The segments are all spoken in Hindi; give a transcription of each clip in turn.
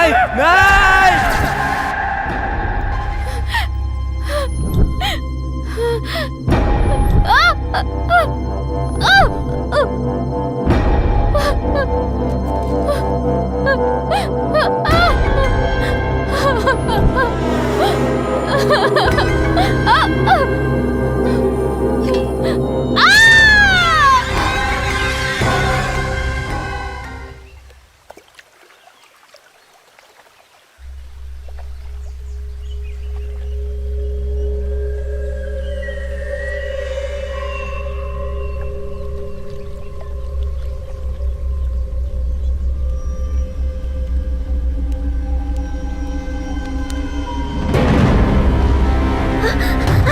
नहीं नहीं।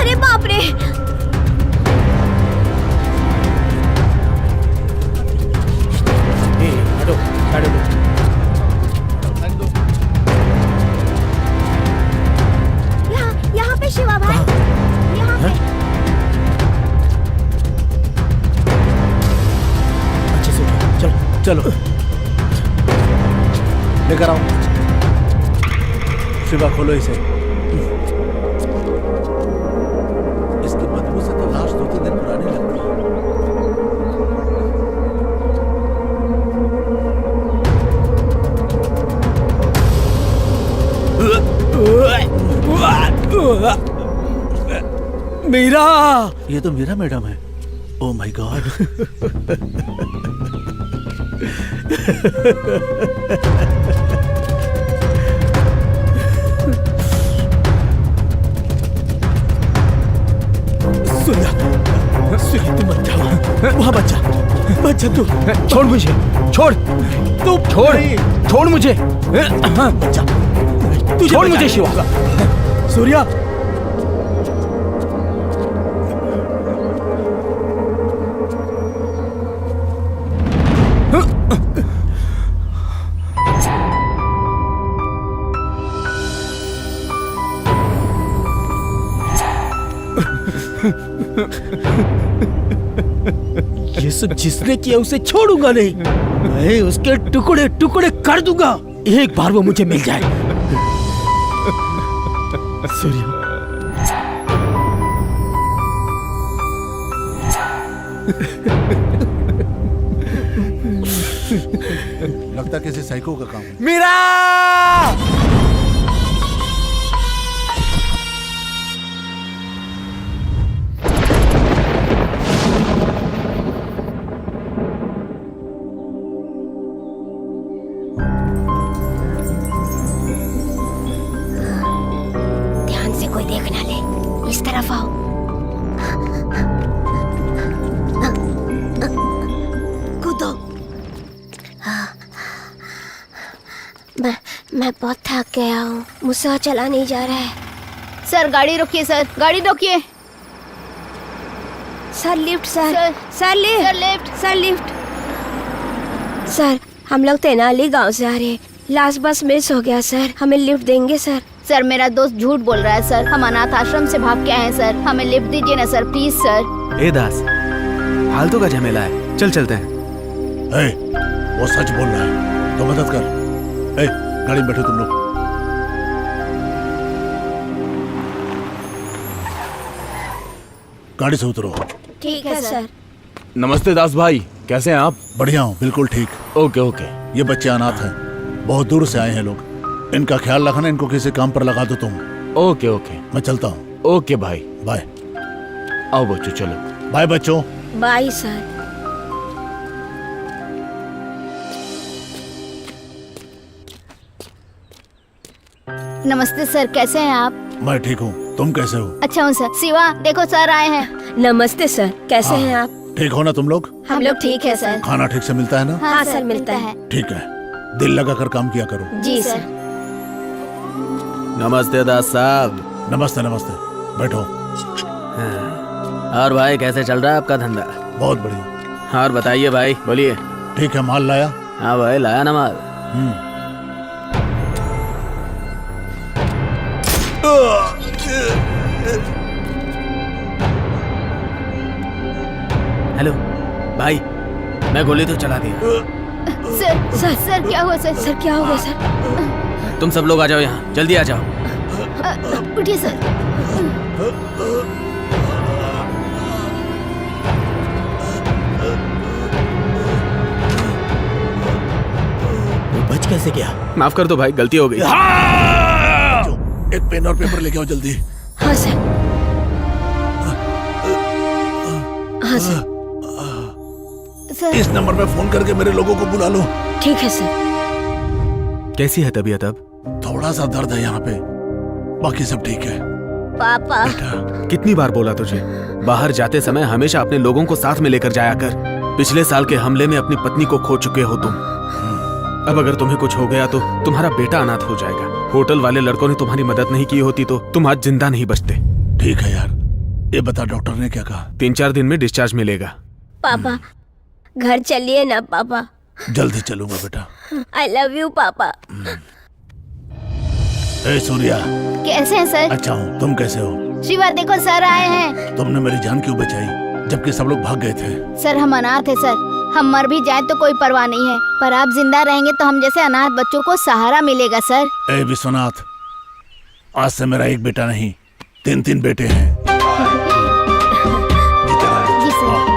अरे बाप रे! हटो, साइड में। यहाँ पे शिवा भाई, यहाँ पे। अच्छे से उठो, चलो चलो लेकर आओ। शिवा खोलो इसे। इसकी बदबू से तो लाश 2-3 दिन पुरानी लगती है। मीरा, ये तो मीरा मैडम है। Oh my God. सूर्या, तुम मत जाओ। वहाँ बच्चा तू छोड़ मुझे, छोड़ तू, छोड़ मुझे। बच्चा तू छोड़ मुझे शिवा। सूर्या, ये सब जिसने किया उसे छोड़ूंगा नहीं। मैं उसके टुकड़े टुकड़े कर दूंगा, एक बार वो मुझे मिल जाए। सूर्या, लगता किसी साइको का काम है। मीरा! ध्यान से कोई देख ना ले, इस तरफ आओ। कूदो। मैं बहुत थक गया हूँ, मुझसे चला नहीं जा रहा है। सर गाड़ी रोकिए, सर गाड़ी रोकिए। Sir lift, sir lift, sir lift. Sir हम लोग तेनाली गांव से आ रहे हैं, लास्ट बस मिस हो गया सर, हमें लिफ्ट देंगे सर? सर मेरा दोस्त झूठ बोल रहा है सर, हम अनाथ आश्रम से भाग के आए हैं सर, हमें लिफ्ट दीजिए ना सर, प्लीज सर। ए दास, फालतू का झमेला है, चल चलते हैं। वो सच बोल रहा है तो मदद कर। गाड़ी में बैठो तुम लोग। गाड़ी से उतरो। ठीक है सर। नमस्ते दास भाई, कैसे हैं आप? बढ़िया हूँ, बिल्कुल ठीक। ओके। ये बच्चे अनाथ हैं, बहुत दूर से आए हैं लोग, इनका ख्याल रखना, इनको किसी काम पर लगा दो तुम। ओके। मैं चलता हूँ। ओके भाई, बाय। आओ बच्चों, चलो। बाय बच्चों। Bye sir. नमस्ते सर, कैसे हैं आप? मैं ठीक हूँ, तुम कैसे हो? अच्छा हूँ सर। शिवा देखो सर आए हैं। नमस्ते सर, कैसे हैं आप? ठीक हो ना तुम लोग? हम लोग ठीक है सर। खाना ठीक से मिलता है ना? हाँ सर, मिलता है। ठीक है, दिल लगा कर काम किया करो। जी सर। नमस्ते दास साहब। नमस्ते, बैठो। और भाई कैसे चल रहा है आपका धंधा? बहुत बढ़िया। और बताइए भाई, बोलिए। ठीक है, माल लाया? हाँ भाई, लाया ना माल। हेलो भाई, मैं गोली तो चला दिया। सर क्या हुआ सर? सर क्या हो गया सर? तुम सब लोग आ जाओ यहाँ, जल्दी आ जाओ। उठिए सर। वो बच कैसे गया? माफ कर दो भाई, गलती हो गई। एक पेन और पेपर लेके आओ जल्दी। हाँ सर। हाँ सर। सर इस नंबर पे फोन करके मेरे लोगों को बुला लो। ठीक है सर। कैसी है तबीयत अब? थोड़ा सा दर्द है यहाँ पे, बाकी सब ठीक है। पापा। कितनी बार बोला तुझे, बाहर जाते समय हमेशा अपने लोगों को साथ में लेकर जाया कर। पिछले साल के हमले में अपनी पत्नी को खो चुके हो तुम। अब अगर तुम्हें कुछ हो गया तो तुम्हारा बेटा अनाथ हो जाएगा। होटल वाले लड़कों ने तुम्हारी मदद नहीं की होती तो तुम आज जिंदा नहीं बचते। ठीक है यार, ये बता डॉक्टर ने क्या कहा? 3-4 दिन में डिस्चार्ज मिलेगा। पापा घर चलिए ना पापा। जल्दी चलूंगा बेटा। आई लव यू पापा। ए सूर्या। कैसे हैं सर? अच्छा हूँ, तुम कैसे हो? शिवा देखो सर आए हैं। तुमने मेरी जान क्यों बचाई जबकि सब लोग भाग गए थे? सर हम अनाथ है सर, हम मर भी जाए तो कोई परवाह नहीं है, पर आप जिंदा रहेंगे तो हम जैसे अनाथ बच्चों को सहारा मिलेगा सर। ए विश्वनाथ, आज से मेरा एक बेटा नहीं 3 बेटे हैं। जी सर।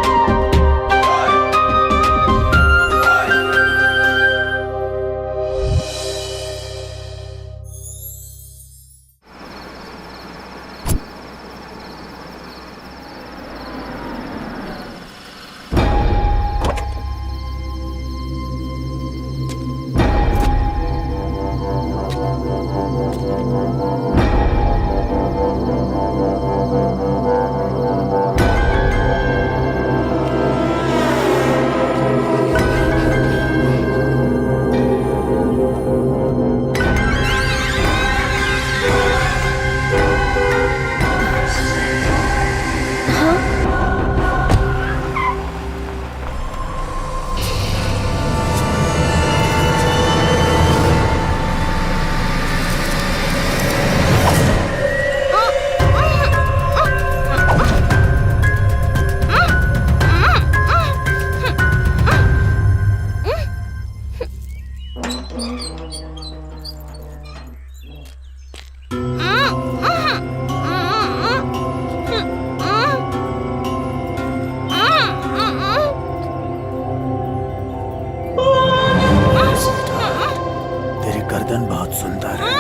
तेरी गर्दन बहुत सुंदर है।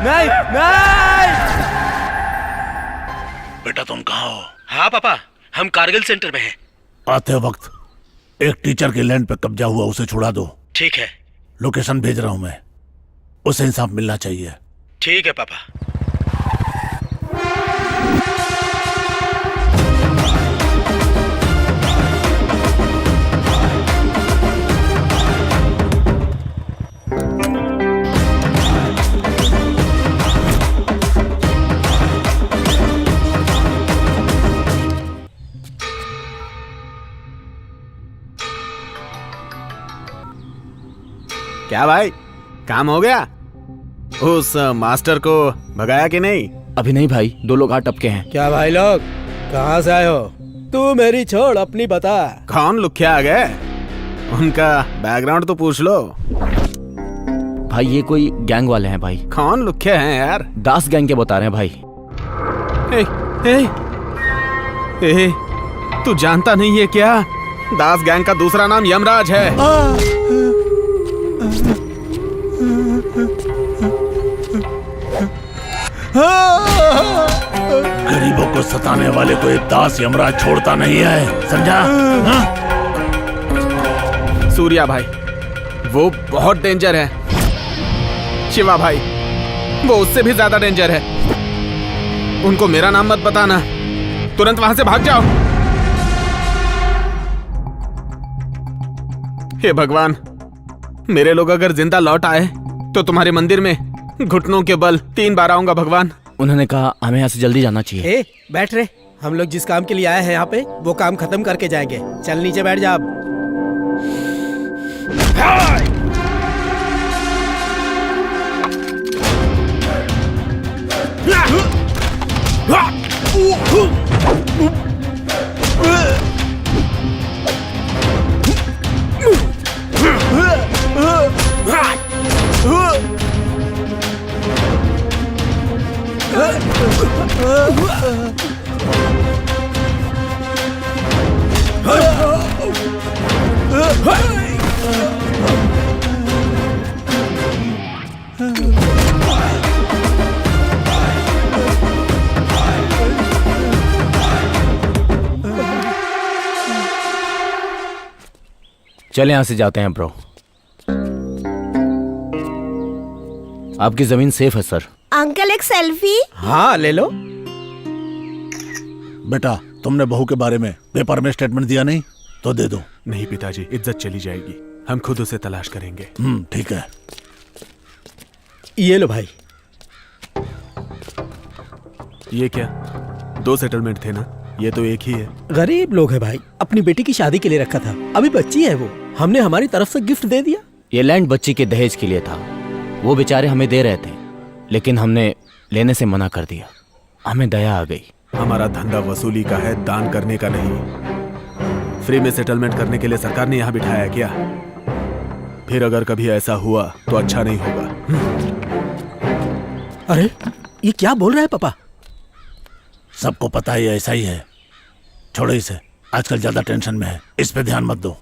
नहीं नहीं। बेटा तुम कहाँ हो? हाँ पापा, हम कारगिल सेंटर में हैं। आते वक्त एक टीचर के लैंड पे कब्जा हुआ, उसे छुड़ा दो। ठीक है। लोकेशन भेज रहा हूं मैं, उसे इंसाफ मिलना चाहिए। ठीक है पापा। क्या भाई, काम हो गया? उस मास्टर को भगाया कि नहीं? अभी नहीं भाई, 2 लोग हाथ टपके हैं। क्या भाई लोग, कहाँ से आए हो? तू मेरी छोड़, अपनी बता। कौन लुख्या आ गए? उनका बैकग्राउंड तो पूछ लो। भाई ये कोई गैंग वाले हैं भाई। कौन लुख्या हैं यार? दास गैंग के बता रहे हैं भाई। ए, ए, ए, तू जानता नहीं है क्या? दास गैंग का दूसरा नाम यमराज है। गरीबों को सताने वाले को एक दास यमराज छोड़ता नहीं है, समझा? हाँ? सूर्या भाई वो बहुत डेंजर है। शिवा भाई वो उससे भी ज्यादा डेंजर है। उनको मेरा नाम मत बताना, तुरंत वहां से भाग जाओ। हे भगवान, मेरे लोग अगर जिंदा लौट आए तो तुम्हारे मंदिर में घुटनों के बल 3 बार आऊंगा भगवान। उन्होंने कहा हमें यहाँ से जल्दी जाना चाहिए। ए, बैठ रहे। हम लोग जिस काम के लिए आए हैं यहाँ पे वो काम खत्म करके जाएंगे। चल नीचे बैठ जा अब। चले यहाँ से जाते हैं ब्रो। आपकी जमीन सेफ है सर। अंकल एक सेल्फी। हाँ ले लो। बेटा, तुमने बहू के बारे में पेपर में स्टेटमेंट दिया नहीं तो दे दो। नहीं पिताजी, इज्जत चली जाएगी। हम खुद उसे तलाश करेंगे। ठीक है। ये लो भाई। ये क्या, 2 सेटलमेंट थे ना? ये तो एक ही है। गरीब लोग हैं भाई, अपनी बेटी की शादी के लिए रखा था। अभी बच्ची है वो, हमने हमारी तरफ से गिफ्ट दे दिया। ये लैंड बच्ची के दहेज के लिए था। वो बेचारे हमें दे रहे थे लेकिन हमने लेने से मना कर दिया। हमें दया आ गई। हमारा धंधा वसूली का है, दान करने का नहीं। फ्री में सेटलमेंट करने के लिए सरकार ने यहाँ बिठाया क्या? फिर अगर कभी ऐसा हुआ तो अच्छा नहीं होगा। अरे ये क्या बोल रहा है पापा? सबको पता ही ऐसा ही है। छोड़ो इसे, आजकल ज्यादा टेंशन में है, इस पे ध्यान मत दो।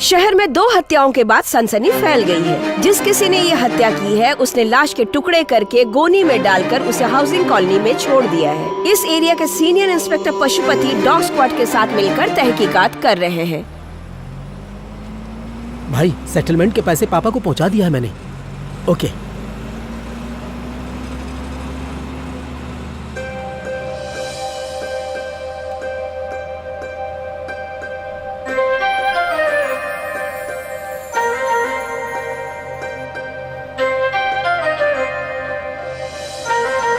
शहर में 2 हत्याओं के बाद सनसनी फैल गई है। जिस किसी ने ये हत्या की है उसने लाश के टुकड़े करके गोनी में डालकर उसे हाउसिंग कॉलोनी में छोड़ दिया है। इस एरिया के senior inspector Pashupati dog squad के साथ मिलकर तहकीकात कर रहे हैं। भाई सेटलमेंट के पैसे पापा को पहुंचा दिया है मैंने। ओके।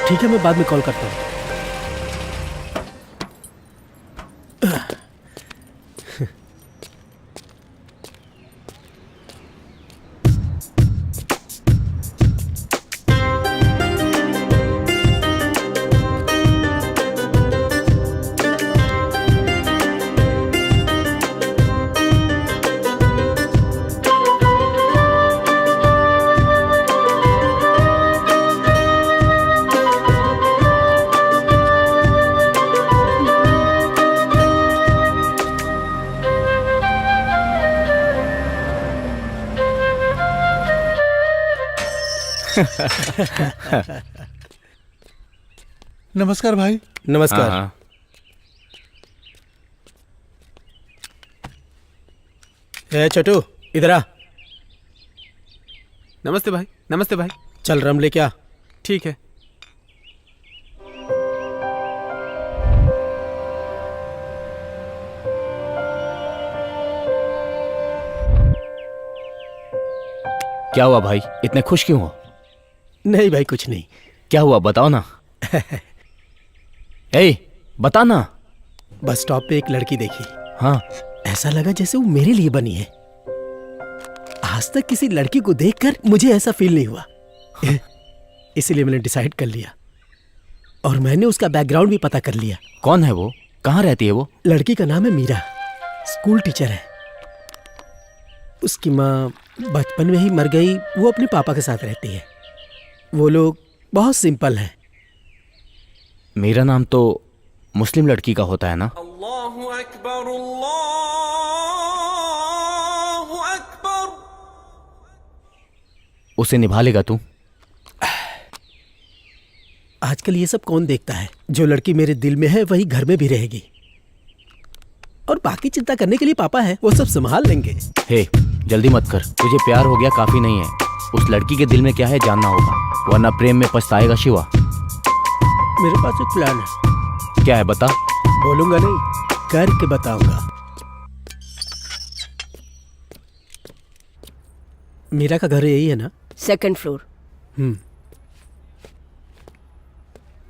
ठीक है, मैं बाद में कॉल करता हूँ। नमस्कार भाई। नमस्कार। हाँ। ए छोटू, इधर आ। नमस्ते भाई। नमस्ते भाई। चल रम लेके आ। ठीक है। क्या हुआ भाई, इतने खुश क्यों हो? नहीं भाई, कुछ नहीं। क्या हुआ बताओ ना। ए, बता ना। बस स्टॉप पे एक लड़की देखी। हाँ। ऐसा लगा जैसे वो मेरे लिए बनी है। आज तक किसी लड़की को देखकर मुझे ऐसा फील नहीं हुआ। इसीलिए मैंने डिसाइड कर लिया, और मैंने उसका बैकग्राउंड भी पता कर लिया। कौन है वो, कहाँ रहती है वो? लड़की का नाम है मीरा, स्कूल टीचर है। उसकी माँ बचपन में ही मर गई। वो अपने पापा के साथ रहती है। वो लोग बहुत सिंपल हैं। मेरा नाम तो मुस्लिम लड़की का होता है ना? अल्लाहु अकबर, अल्लाहु अकबर। उसे निभा लेगा तू? आजकल ये सब कौन देखता है? जो लड़की मेरे दिल में है वही घर में भी रहेगी, और बाकी चिंता करने के लिए पापा है, वो सब संभाल लेंगे। हे, जल्दी मत कर। तुझे प्यार हो गया काफी नहीं है, उस लड़की के दिल में क्या है जानना होगा, वरना प्रेम में पछताएगा शिवा। मेरे पास एक प्लान है। क्या है बता। बोलूंगा नहीं, करके बताऊंगा। मीरा का घर यही है ना? Second floor.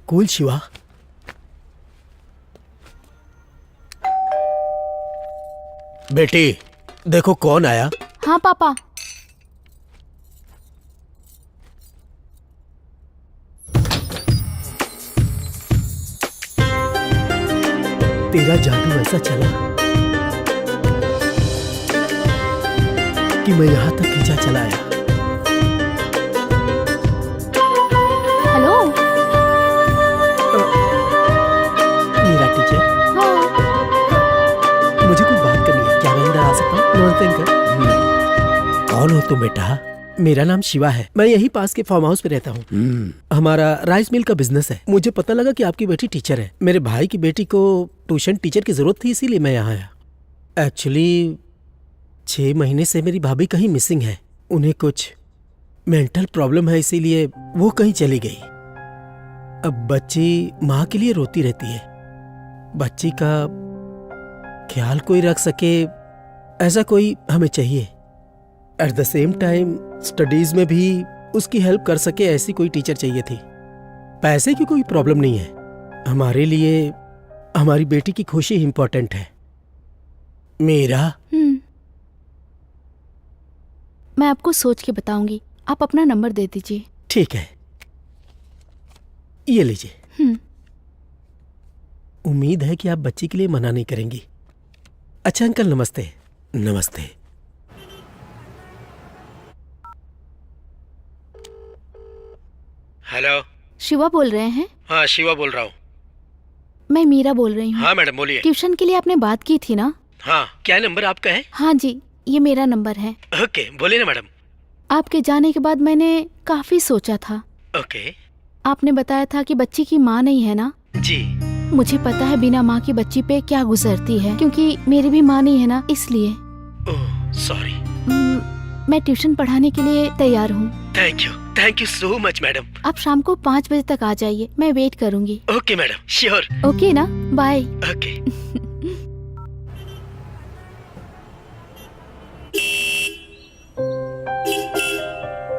कूल शिवा। बेटी देखो कौन आया। हाँ पापा। तेरा जादू ऐसा चला कि मैं यहां तक खींचा चला आया। हेलो। मीरा टीचर, हाँ। मुझे कुछ बात करनी है, क्या मैं अंदर आ सकता हूँ? नमस्ते अंकल। कौन हो तुम बेटा? मेरा नाम शिवा है, मैं यही पास के फार्म हाउस पे रहता हूँ। हमारा राइस मिल का बिजनेस है। मुझे पता लगा कि आपकी बेटी टीचर है। मेरे भाई की बेटी को ट्यूशन टीचर की जरूरत थी, इसीलिए मैं यहाँ आया। एक्चुअली 6 महीने से मेरी भाभी कहीं मिसिंग है। उन्हें कुछ मेंटल प्रॉब्लम है, इसीलिए वो कहीं चली गई। अब बच्ची माँ के लिए रोती रहती है। बच्ची का ख्याल कोई रख सके ऐसा कोई हमें चाहिए। At the same time studies में भी उसकी हेल्प कर सके ऐसी कोई टीचर चाहिए थी। पैसे की कोई प्रॉब्लम नहीं है, हमारे लिए हमारी बेटी की खुशी इंपॉर्टेंट है। मेरा मैं आपको सोच के बताऊंगी, आप अपना नंबर दे दीजिए। ठीक है, ये लीजिए। उम्मीद है कि आप बच्ची के लिए मना नहीं करेंगी। अच्छा अंकल, नमस्ते। नमस्ते। हेलो। शिवा बोल रहे हैं? हाँ, शिवा बोल रहा हूँ। मैं मीरा बोल रही हूँ। हाँ मैडम, बोलिए। ट्यूशन के लिए आपने बात की थी ना? हाँ, क्या नंबर आपका है? हाँ जी, ये मेरा नंबर है। ओके, बोलिए ना मैडम। आपके जाने के बाद मैंने काफी सोचा था। ओके। आपने बताया था कि बच्ची की माँ नहीं है ना? जी। मुझे पता है बिना माँ की बच्ची पे क्या गुजरती है, क्योंकि मेरी भी माँ नहीं है ना, इसलिए। Oh sorry. मैं ट्यूशन पढ़ाने के लिए तैयार हूँ। Thank you so much madam. आप शाम को 5 बजे तक आ जाइए, मैं वेट करूँगी। Okay madam, sure. ओके ना, बाय। ओके।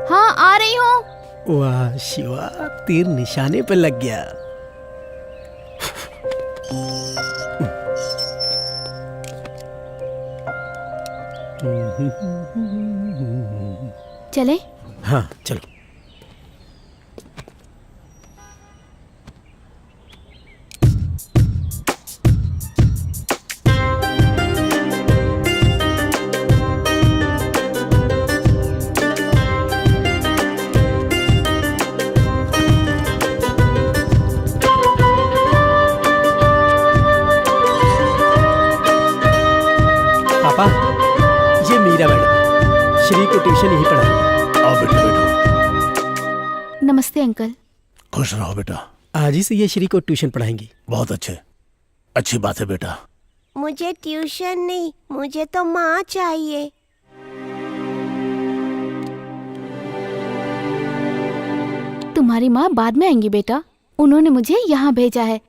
हाँ, आ रही हूँ। वाह शिवा, तीर निशाने पर लग गया। चले? हाँ चलो। पापा, ये मीरा मैडम, श्री को ट्यूशन यही पढ़ाई। आओ बेटा, बैठो। नमस्ते अंकल। खुश रहो बेटा। आज ही से ये श्री को ट्यूशन पढ़ाएंगी। बहुत अच्छी बात है बेटा। मुझे ट्यूशन नहीं, मुझे तो माँ चाहिए। तुम्हारी माँ बाद में आएंगी बेटा, उन्होंने मुझे यहाँ भेजा है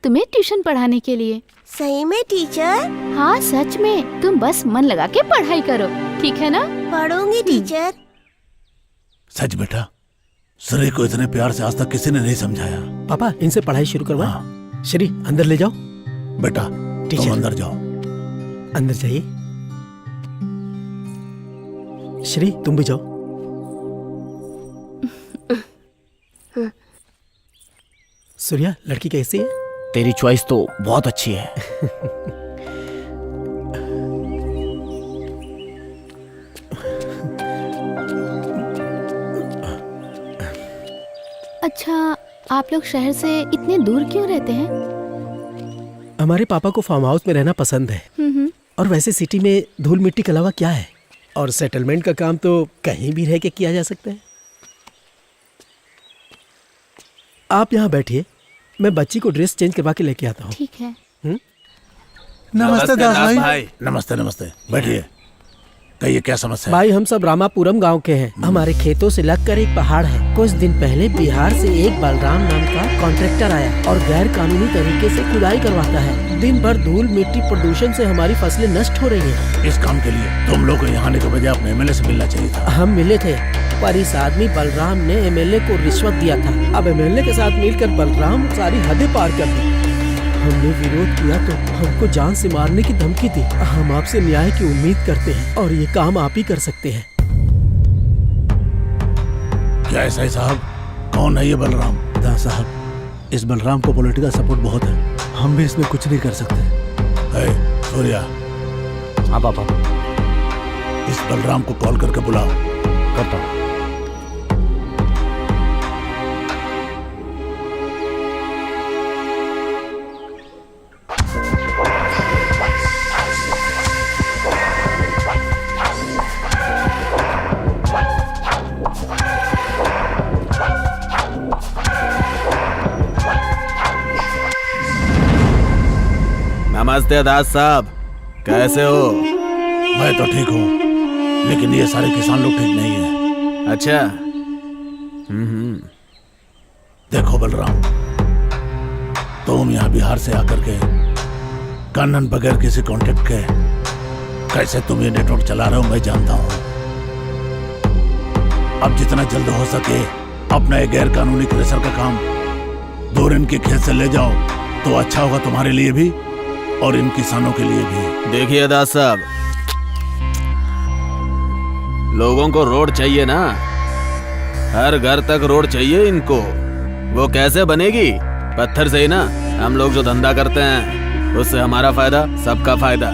तुम्हें ट्यूशन पढ़ाने के लिए। सही में टीचर? हाँ सच में, तुम बस मन लगा के पढ़ाई करो, ठीक है ना? पढ़ूंगी टीचर। सच बेटा, श्री को इतने प्यार से आज तक किसी ने नहीं समझाया। पापा इनसे पढ़ाई शुरू करवा। श्री अंदर ले जाओ। बेटा टीचर। तुम अंदर जाओ। अंदर जाइए। श्री तुम भी जाओ। सूर्या लड़की कैसी है? तेरी चॉइस तो बहुत अच्छी है। अच्छा, आप लोग शहर से इतने दूर क्यों रहते हैं? हमारे पापा को फार्म हाउस में रहना पसंद है। और वैसे सिटी में धूल मिट्टी के अलावा क्या है, और सेटलमेंट का काम तो कहीं भी रह के किया जा सकता है। आप यहाँ बैठिए, मैं बच्ची को ड्रेस चेंज करवा के लेके आता हूँ। ठीक है। नमस्ते दास भाई। नमस्ते नमस्ते, बैठिए। कहिए क्या समस्या है? भाई हम सब रामापुरम गांव के हैं। हमारे खेतों से लगकर एक पहाड़ है। कुछ दिन पहले बिहार से एक बलराम नाम का कॉन्ट्रैक्टर आया और गैर कानूनी तरीके से खुदाई करवाता है। दिन भर धूल मिट्टी प्रदूषण से हमारी फसलें नष्ट हो रही हैं। इस काम के लिए तुम लोग को यहाँ आने के बजाय अपने एमएलए से मिलना चाहिए था। हम मिले थे, पर इस आदमी बलराम ने एमएलए को रिश्वत दिया था। अब एमएलए के साथ मिलकर बलराम सारी हदें पार कर दी। हमने विरोध किया तो हमको जान से मारने की धमकी दी। हम आपसे न्याय की उम्मीद करते हैं और ये काम आप ही कर सकते हैं। क्या ऐसा है साहब? कौन है ये बलराम? दास साहब, इस बलराम को पॉलिटिकल सपोर्ट बहुत है, हम भी इसमें कुछ नहीं कर सकते। सूर्या, हाँ पापा। इस बलराम को कॉल करके बुलाओ। करता हूँ। नमस्ते दास साहब, कैसे हो? मैं तो ठीक हूँ, लेकिन ये सारे किसान लोग ठीक नहीं है। अच्छा। देखो बलराम, तुम यहाँ बिहार से आकर के कानून बगैर किसी कॉन्ट्रैक्ट के कैसे तुम ये नेटवर्क चला रहे हो मैं जानता हूँ। अब जितना जल्द हो सके अपना ये गैर कानूनी क्रेशर का काम दूर इनके खेत से ले जाओ तो अच्छा होगा तुम्हारे लिए भी और इन किसानों के लिए भी। देखिए दास साहब, लोगों को रोड चाहिए ना, हर घर तक रोड चाहिए इनको। वो कैसे बनेगी? पत्थर से ही ना। हम लोग जो धंधा करते हैं उससे हमारा फायदा, सबका फायदा।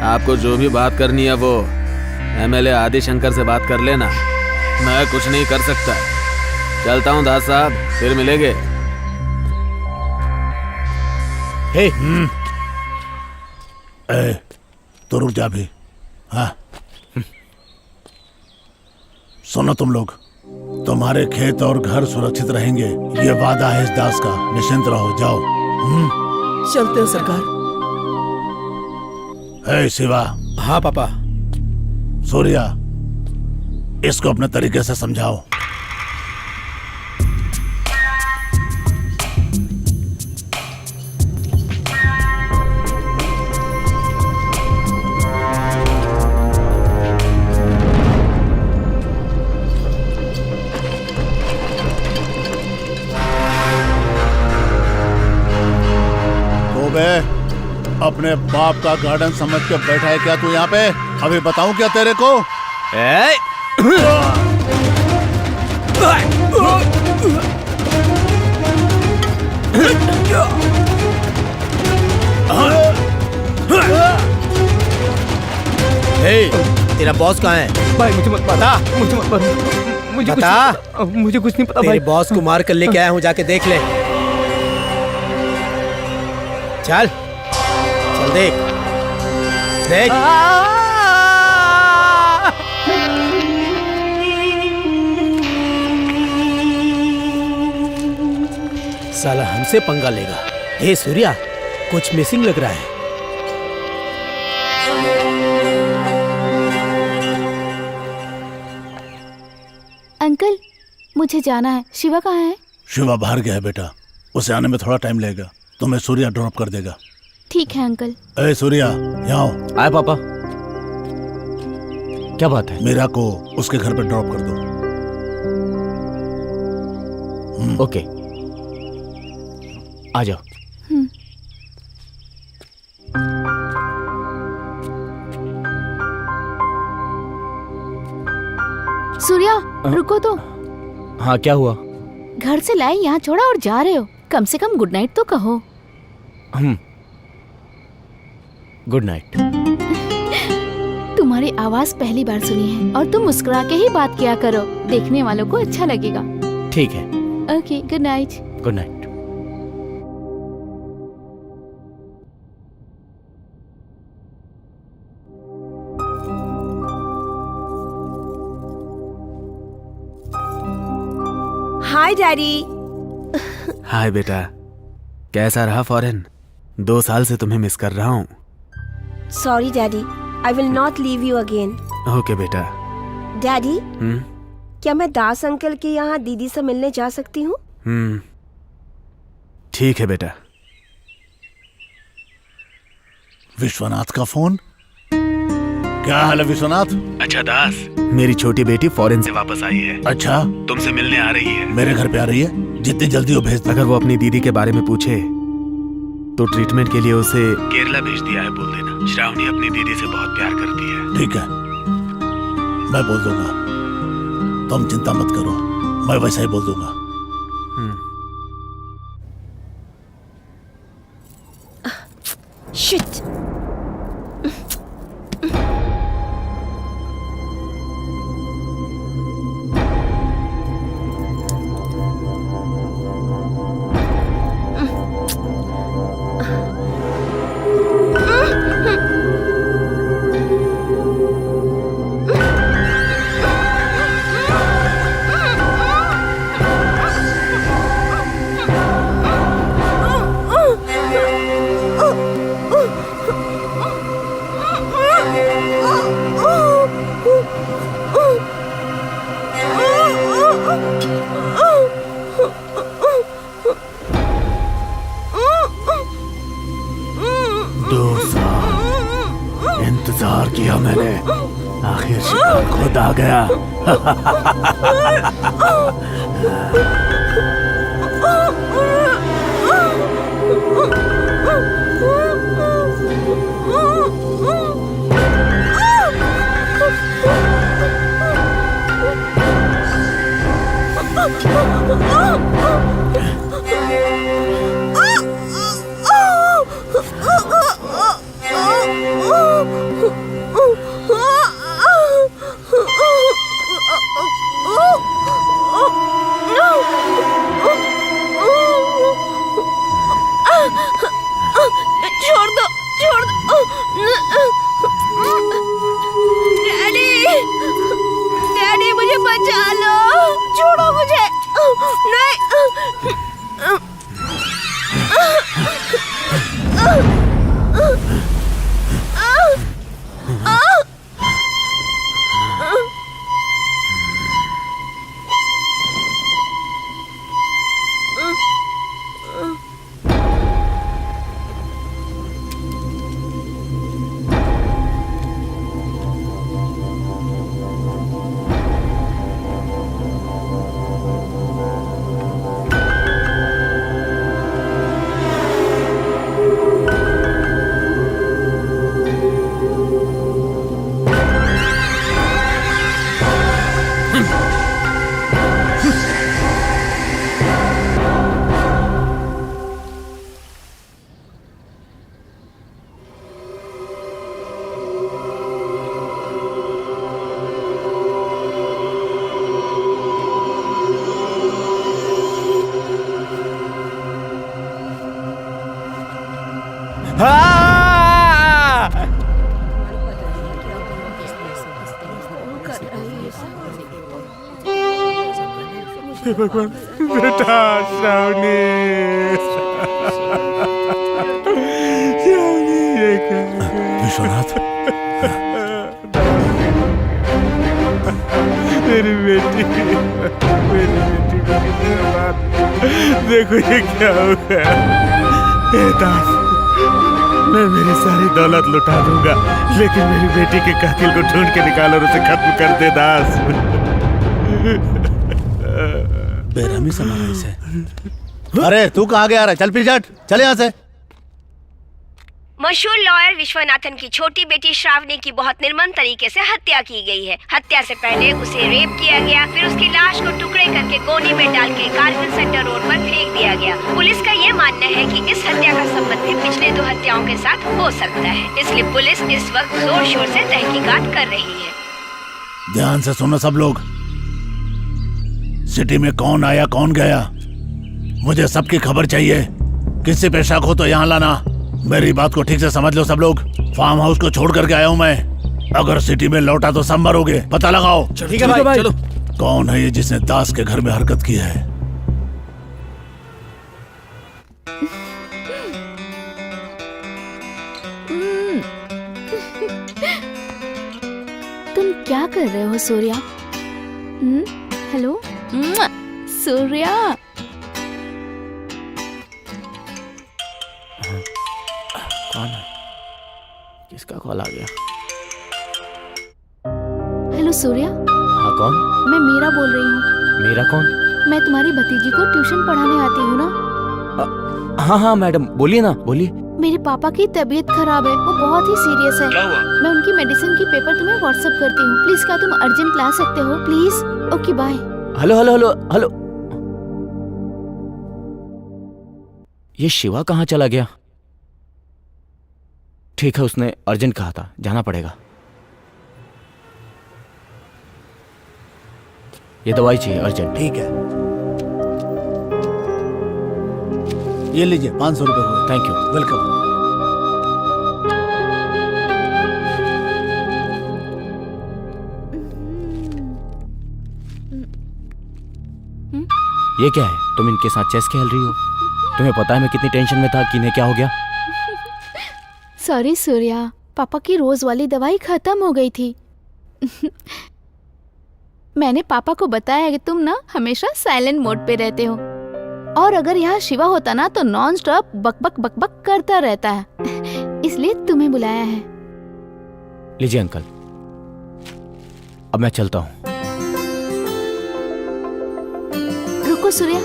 आपको जो भी बात करनी है वो एमएलए आदि शंकर से बात कर लेना, मैं कुछ नहीं कर सकता। चलता हूँ दास साहब, फिर मिलेंगे। हे तो रुक जा भी। हाँ सुनो तुम लोग, तुम्हारे खेत और घर सुरक्षित रहेंगे, ये वादा है इस दास का। निश्चिंत रहो, जाओ। चलते हैं सरकार। हे शिवा। हाँ पापा। सूर्या, इसको अपने तरीके से समझाओ। अपने बाप का गार्डन समझ के बैठा है क्या तू यहाँ पे? अभी बताऊं क्या तेरे को? तेरा बॉस कहाँ है? भाई मुझे मत बता, मुझे मत बता, मुझे कुछ नहीं पता तेरे भाई। बॉस को मार कर लेके आया हूँ, जाके देख ले। चल चल देख देख। साला हमसे पंगा लेगा। हे सूर्या, कुछ मिसिंग लग रहा है। अंकल, मुझे जाना है। शिवा कहाँ है? शिवा बाहर गया है बेटा, उसे आने में थोड़ा टाइम लगेगा, तुम्हें सूर्या ड्रॉप कर देगा। ठीक है अंकल। ए सूर्या, यहाँ आओ। आए पापा। क्या बात है? मीरा को उसके घर पे ड्रॉप कर दो। ओके, आ जाओ। सूर्या, रुको तो। हाँ, क्या हुआ? घर से लाए यहाँ छोड़ा और जा रहे हो, कम से कम गुड नाइट तो कहो। Good night. तुम्हारी आवाज पहली बार सुनी है और तुम मुस्कुरा के ही बात किया करो, देखने वालों को अच्छा लगेगा। ठीक है। Okay, good night. Good night. Hi daddy. Hi बेटा, कैसा रहा फॉरेन? 2 साल से तुम्हें मिस कर रहा हूँ। Sorry daddy, I will not leave you again. Okay बेटा। डैडी, क्या मैं दास अंकल के यहाँ दीदी से मिलने जा सकती हूँ? ठीक है बेटा। विश्वनाथ का फोन? क्या हाल है विश्वनाथ? अच्छा दास, मेरी छोटी बेटी फॉरेन से वापस आई है। अच्छा, तुमसे मिलने आ रही है। मेरे घर पे आ रही है? जितनी जल्दी हो भेज दो। अगर वो अपनी दीदी के बारे में पूछे तो ट्रीटमेंट के लिए उसे केरला भेज दिया है, बोल देना। श्रावणी अपनी दीदी से बहुत प्यार करती है। ठीक है, मैं बोल दूंगा, तुम चिंता मत करो, मैं वैसा ही बोल दूंगा। शिट। इंतजार किया मैंने, आखिर शिकार खुद आ गया। छोड़ दो, छोड़ दो। डैडी, डैडी मुझे बचा लो, छोड़ो मुझे। नहीं। भगवान, बेटा श्रावणी, विश्वनाथ, मेरी बेटी को कितने बार देखो ये क्या हो गया। दास, मैं मेरी सारी दौलत लुटा दूंगा, लेकिन मेरी बेटी के कातिल को ढूंढ के निकाल और उसे खत्म कर दे दास। बेरहमी से मारा इसे। अरे तू कहाँ गया रहा है? चल पीछे हट, चल यहाँ से। मशहूर लॉयर विश्वनाथन की छोटी बेटी श्रावणी की बहुत निर्मम तरीके से हत्या की गई है। हत्या से पहले उसे रेप किया गया, फिर उसकी लाश को टुकड़े करके गोनी में डाल के कारगिल सेंटर रोड पर फेंक दिया गया। पुलिस का ये मानना है कि इस हत्या का संबंध भी पिछले 2 हत्याओं के साथ हो सकता है, इसलिए पुलिस इस वक्त जोर शोर से तहकीकात कर रही है। ध्यान से सुनो सब लोग, सिटी में कौन आया कौन गया मुझे सबकी खबर चाहिए। किसी पे शक हो तो यहाँ लाना। मेरी बात को ठीक से समझ लो सब लोग। फार्म हाउस को छोड़ करके आया हूँ मैं। अगर सिटी में लौटा तो सब मरोगे, पता लगाओ। ठीक है भाई, चलो। कौन है ये जिसने दास के घर में हरकत की है? तुम क्या कर रहे हो सूर्या? हेलो सूर्या। कौन है? किसका कॉल आ गया? हेलो सूर्या। हाँ कौन? मैं मीरा बोल रही हूँ। मेरा कौन? मैं तुम्हारी भतीजी को ट्यूशन पढ़ाने आती हूँ ना। हाँ हाँ मैडम, बोलिए ना, बोलिए। मेरे पापा की तबीयत खराब है, वो बहुत ही सीरियस है। क्या हुआ? मैं उनकी मेडिसिन की पेपर तुम्हें व्हाट्सएप करती हूँ। प्लीज क्या तुम अर्जेंट ला सकते हो please? Okay bye. Hello hello hello hello. ये शिवा कहाँ चला गया? ठीक है, उसने अर्जेंट कहा था, जाना पड़ेगा। ये दवाई चाहिए अर्जेंट। ठीक है, ये लीजिए 500 रुपए हुए। Thank you. वेलकम। ये क्या है? तुम इनके साथ चेस खेल रही हो? तुम्हें पता है मैं कितनी टेंशन में था कि इन्हें क्या हो गया? सॉरी सूर्या, पापा की रोज वाली दवाई खत्म हो गई थी। मैंने पापा को बताया कि तुम ना हमेशा साइलेंट मोड पे रहते हो, और अगर यहाँ शिवा होता ना तो नॉन स्टॉप बकबक बकबक करता रहता है, इसलिए तुम्हें बुलाया है। लीजिए अंकल, अब मैं चलता हूँ। रुको सूर्या,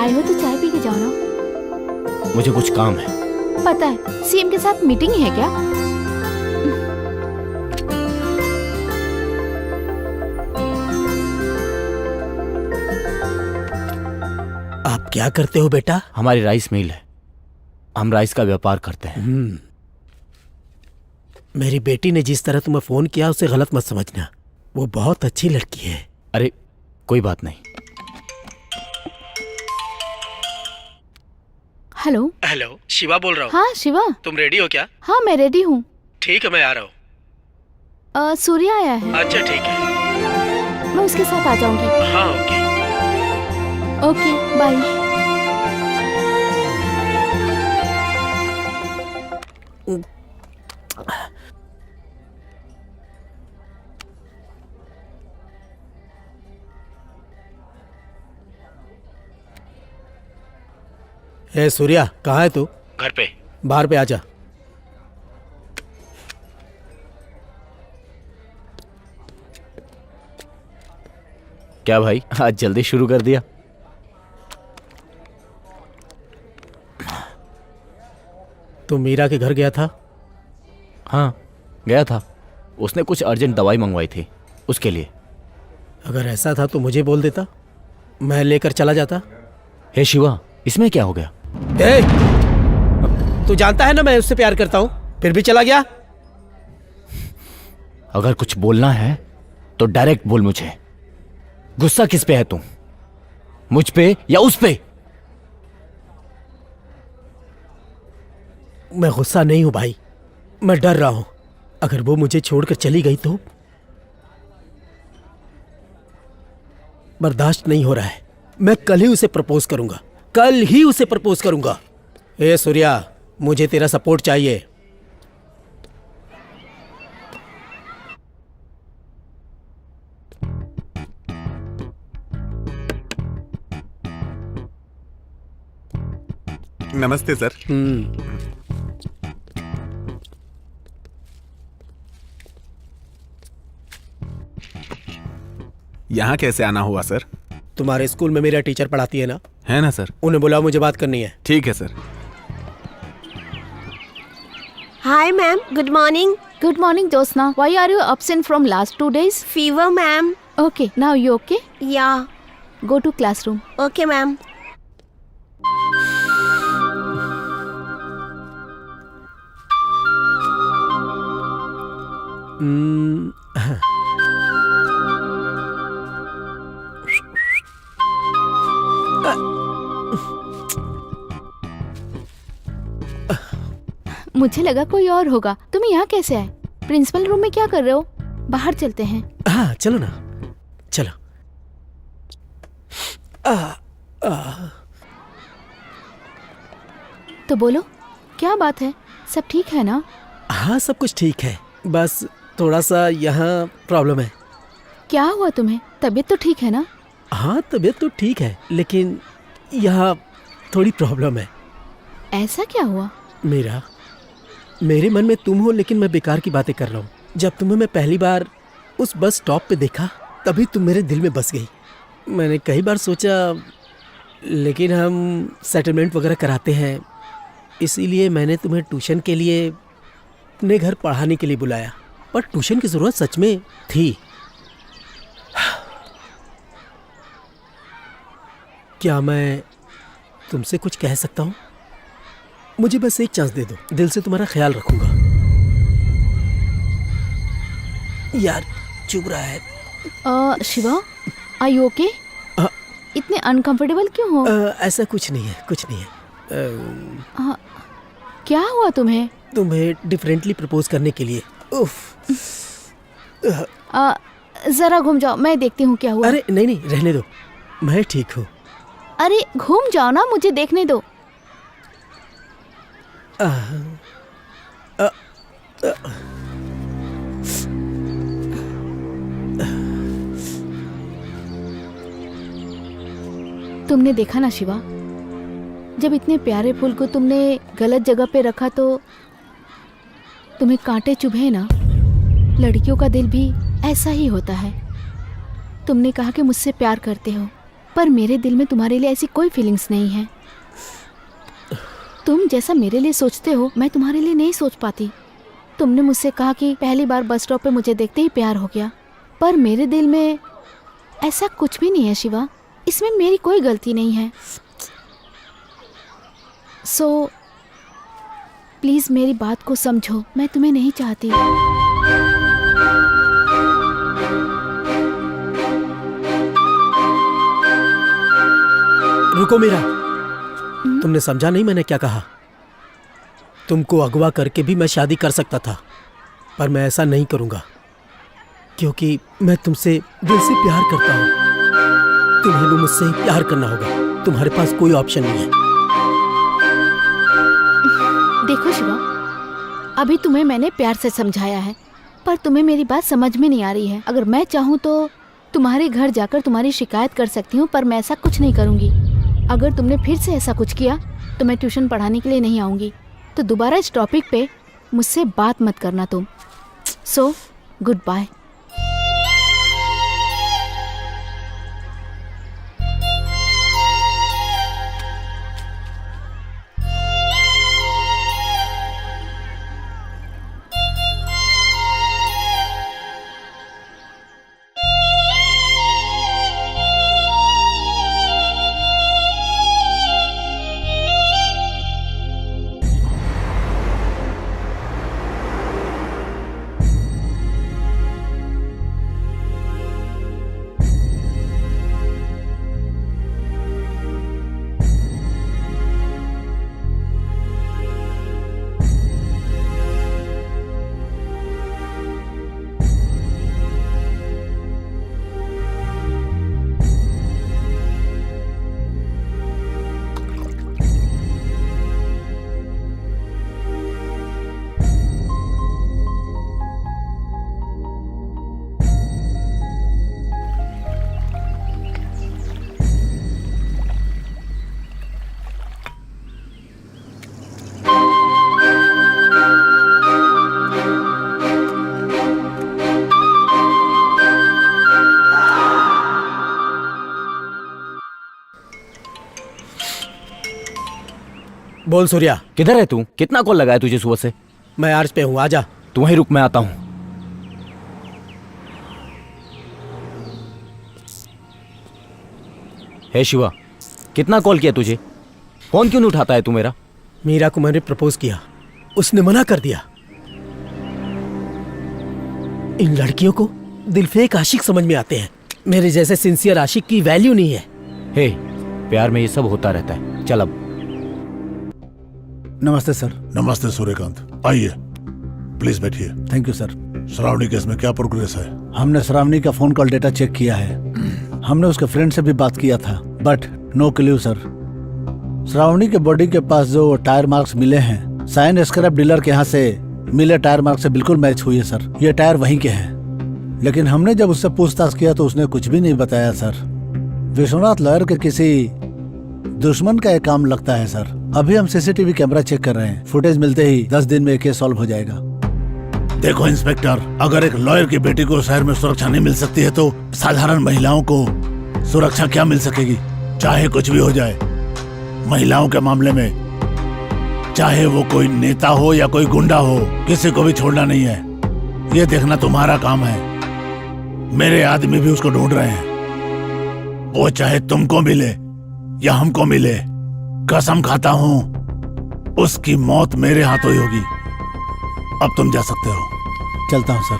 आए हो तो चाय पी के जाओ ना। मुझे कुछ काम है। पता है, सीएम के साथ मीटिंग है क्या? आप क्या करते हो बेटा? हमारी राइस मिल है, हम राइस का व्यापार करते हैं। मेरी बेटी ने जिस तरह तुम्हें फोन किया उसे गलत मत समझना, वो बहुत अच्छी लड़की है। अरे कोई बात नहीं। हेलो। हेलो, शिवा बोल रहा हूँ। हाँ शिवा। तुम रेडी हो क्या? हाँ मैं रेडी हूँ। ठीक है, मैं आ रहा हूँ। सूर्या आया है। अच्छा ठीक है, मैं उसके साथ आ जाऊंगी। हाँ ओके। Okay bye. ए सूर्या, कहाँ है तू? घर पे। बाहर पे आजा। क्या भाई, आज जल्दी शुरू कर दिया? तू मीरा के घर गया था? हाँ गया था, उसने कुछ अर्जेंट दवाई मंगवाई थी उसके लिए। अगर ऐसा था तो मुझे बोल देता, मैं लेकर चला जाता। हे शिवा, इसमें क्या हो गया? ए, तू जानता है ना मैं उससे प्यार करता हूं, फिर भी चला गया। अगर कुछ बोलना है तो डायरेक्ट बोल मुझे। गुस्सा किस पे है तू, मुझ पे या उस पे? मैं गुस्सा नहीं हूं भाई, मैं डर रहा हूं। अगर वो मुझे छोड़कर चली गई तो बर्दाश्त नहीं हो रहा है। मैं कल ही उसे प्रपोज करूंगा, कल ही उसे प्रपोज करूंगा। ए सूर्या, मुझे तेरा सपोर्ट चाहिए। नमस्ते सर। यहाँ कैसे आना हुआ सर? तुम्हारे स्कूल में मेरा टीचर पढ़ाती है ना, है ना सर? उन्हें बुलाओ, मुझे बात करनी है। ठीक है sir. Hi ma'am, good morning. Good morning, Josna. Why are you absent from last 2 days? Fever ma'am. Okay, now you okay? या Go to classroom. Okay ma'am. मुझे लगा कोई और होगा। तुम यहाँ कैसे आए? प्रिंसिपल रूम में क्या कर रहे हो? बाहर चलते हैं। हाँ चलो ना, चलो। तो बोलो, क्या बात है? सब ठीक है ना? हाँ सब कुछ ठीक है, बस थोड़ा सा यहाँ प्रॉब्लम है। क्या हुआ तुम्हें? तबीयत तो ठीक है ना? हाँ तबीयत तो ठीक है, लेकिन यहाँ थोड़ी प्रॉब्लम है। ऐसा क्या हुआ? मेरे मन में तुम हो, लेकिन मैं बेकार की बातें कर रहा हूँ। जब तुम्हें मैं पहली बार उस बस स्टॉप पे देखा, तभी तुम मेरे दिल में बस गई। मैंने कई बार सोचा, लेकिन हम सेटलमेंट वगैरह कराते हैं, इसीलिए मैंने तुम्हें ट्यूशन के लिए अपने घर पढ़ाने के लिए बुलाया। पर ट्यूशन की ज़रूरत सच में थी। क्या मैं तुमसे कुछ कह सकता हूँ? मुझे बस एक चांस दे दो, दिल से तुम्हारा ख्याल रखूंगा। यार चुभ रहा है। Shiva, are you okay? इतने अनकंफर्टेबल क्यों हो? ऐसा कुछ नहीं है, कुछ नहीं है। क्या हुआ तुम्हें? तुम्हें डिफरेंटली प्रपोज करने के लिए। उफ। जरा घूम जाओ, मैं देखती हूँ क्या हुआ। अरे नहीं नहीं, रहने दो, मैं ठीक हूँ। अरे घूम जाओ ना, मुझे देखने दो। तुमने देखा ना शिवा, जब इतने प्यारे फूल को तुमने गलत जगह पे रखा तो तुम्हें कांटे चुभे ना। लड़कियों का दिल भी ऐसा ही होता है। तुमने कहा कि मुझसे प्यार करते हो, पर मेरे दिल में तुम्हारे लिए ऐसी कोई फीलिंग्स नहीं है। तुम जैसा मेरे लिए सोचते हो, मैं तुम्हारे लिए नहीं सोच पाती। तुमने मुझसे कहा कि पहली बार बस स्टॉप पे मुझे देखते ही प्यार हो गया, पर मेरे दिल में ऐसा कुछ भी नहीं है शिवा। इसमें मेरी कोई गलती नहीं है। सो प्लीज मेरी बात को समझो, मैं तुम्हें नहीं चाहती। रुको मीरा, तुमने समझा नहीं मैंने क्या कहा? तुमको अगवा करके भी मैं शादी कर सकता था, पर मैं ऐसा नहीं करूंगा, क्योंकि मैं तुमसे दिल से प्यार करता हूँ। तुम्हें भी मुझसे प्यार करना होगा, तुम्हारे पास कोई ऑप्शन नहीं है। देखो शिवा, अभी तुम्हें मैंने प्यार से समझाया है, पर तुम्हें मेरी बात समझ में नहीं आ रही है। अगर मैं चाहूँ तो तुम्हारे घर जाकर तुम्हारी शिकायत कर सकती हूँ, पर मैं ऐसा कुछ नहीं करूँगी। अगर तुमने फिर से ऐसा कुछ किया तो मैं ट्यूशन पढ़ाने के लिए नहीं आऊँगी। तो दोबारा इस टॉपिक पे मुझसे बात मत करना तुम। So good bye. बोल सूर्या। किधर है तू? कितना कॉल लगाया तुझे सुबह से? मैं आर्च पे हूँ, आजा। तू वहीं रुक, मैं आता हूँ। हे शिवा, कितना कॉल किया तुझे? फोन क्यों नहीं उठाता है तू मेरा? मीरा को मैंने प्रपोज किया, उसने मना कर दिया। इन लड़कियों को दिल फेक आशिक समझ में आते हैं। मेरे जैसे सिंसियर आशिक की वैल्यू नहीं है। हे, प्यार में ये सब होता रहता है। चल अब। नमस्ते सर। नमस्ते सूर्यकांत, आइए प्लीज बैठिए। Thank you sir. Shravani case में क्या प्रोग्रेस है? हमने श्रावणी का फोन कॉल डेटा चेक किया है। हमने उसके फ्रेंड से भी बात किया था, but no clue sir. Shravani के बॉडी के पास जो टायर मार्क्स मिले हैं, साइन स्क्रैप डीलर के यहाँ से मिले टायर मार्क्स से बिल्कुल मैच हुई है सर। ये टायर वहीं के हैं। लेकिन हमने जब उससे पूछताछ किया तो उसने कुछ भी नहीं बताया सर। विश्वनाथ लॉयर के किसी दुश्मन का एक काम लगता है सर। अभी हम सीसीटीवी कैमरा चेक कर रहे हैं। फुटेज मिलते ही 10 दिन में केस सॉल्व हो जाएगा। देखो इंस्पेक्टर, अगर एक लॉयर की बेटी को शहर में सुरक्षा नहीं मिल सकती है तो साधारण महिलाओं को सुरक्षा क्या मिल सकेगी? चाहे कुछ भी हो जाए, महिलाओं के मामले में चाहे वो कोई नेता हो या कोई गुंडा हो, किसी को भी छोड़ना नहीं है। ये देखना तुम्हारा काम है। मेरे आदमी भी उसको ढूंढ रहे हैं। वो चाहे तुमको मिले या हमको मिले, कसम खाता हूं उसकी मौत मेरे हाथों ही होगी। अब तुम जा सकते हो। चलता हूँ सर।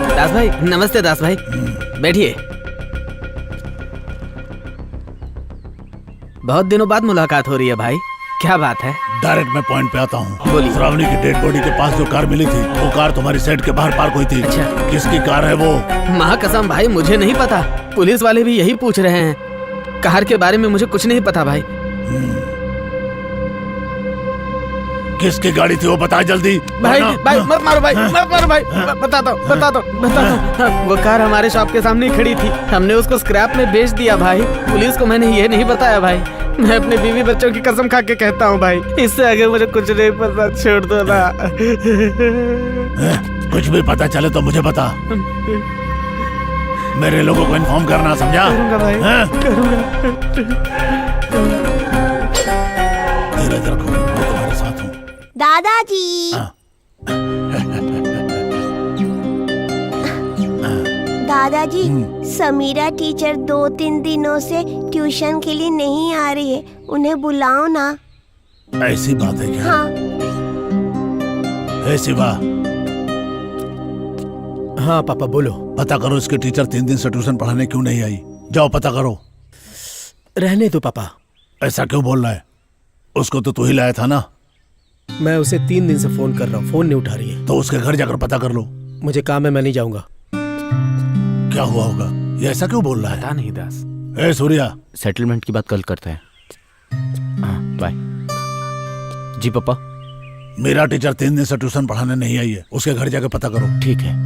दास भाई, नमस्ते दास भाई, बैठिए। बहुत दिनों बाद मुलाकात हो रही है भाई, क्या बात है? डायरेक्ट मैं पॉइंट पे आता हूँ। बोलिए। श्रावणी की डेड बॉडी के पास जो कार मिली थी, वो कार तुम्हारी सेट के बाहर पार्क हुई थी। अच्छा। किसकी कार है वो? महाकसम भाई, मुझे नहीं पता। पुलिस वाले भी यही पूछ रहे हैं। कार के बारे में मुझे कुछ नहीं पता भाई। किसकी गाड़ी थी वो बता जल्दी। भाई वरना- भाई मत मारो भाई, मत मारो भाई। बता दो। वो कार हमारे शॉप के सामने ही खड़ी थी। हमने उसको स्क्रैप में बेच दिया भाई। पुलिस को मैंने ये नहीं बताया भाई। मैं अपने बीवी बच्चों की कसम खा के कहता हूँ भाई, इससे आगे मुझे कुछ नहीं पता, छोड़ दो ना। कुछ भी पता चले तो मुझे बता। मेरे लोगों को इन्फॉर्म करना, समझा? करूंगा भाई, करूंगा। धीरज रखो, मैं तुम्हारे साथ हूँ। दादाजी। दादाजी, समीरा टीचर 2-3 दिनों से ट्यूशन के लिए नहीं आ रही है, उन्हें बुलाओ ना। ऐसी बात है क्या? हाँ। हे शिवा, हाँ पापा बोलो। पता करो इसके टीचर 3 दिन से ट्यूशन पढ़ाने क्यों नहीं आई। जाओ पता करो। रहने दो पापा। ऐसा क्यों बोल रहा है? उसको तो तू ही लाया था ना। मैं उसे 3 दिन से फोन कर रहा हूँ, फोन नहीं उठा रही है। तो उसके घर जाकर पता कर लो। मुझे काम है, मैं नहीं जाऊंगा। क्या हुआ होगा? ये ऐसा क्यों बोल रहा है? पता नहीं दास। ए सूर्या, सेटलमेंट की बात कल करते हैं। हाँ, बाय। जी पापा। मेरा टीचर 3 दिन से ट्यूशन पढ़ाने नहीं आई है, उसके घर जाकर पता करो। ठीक है।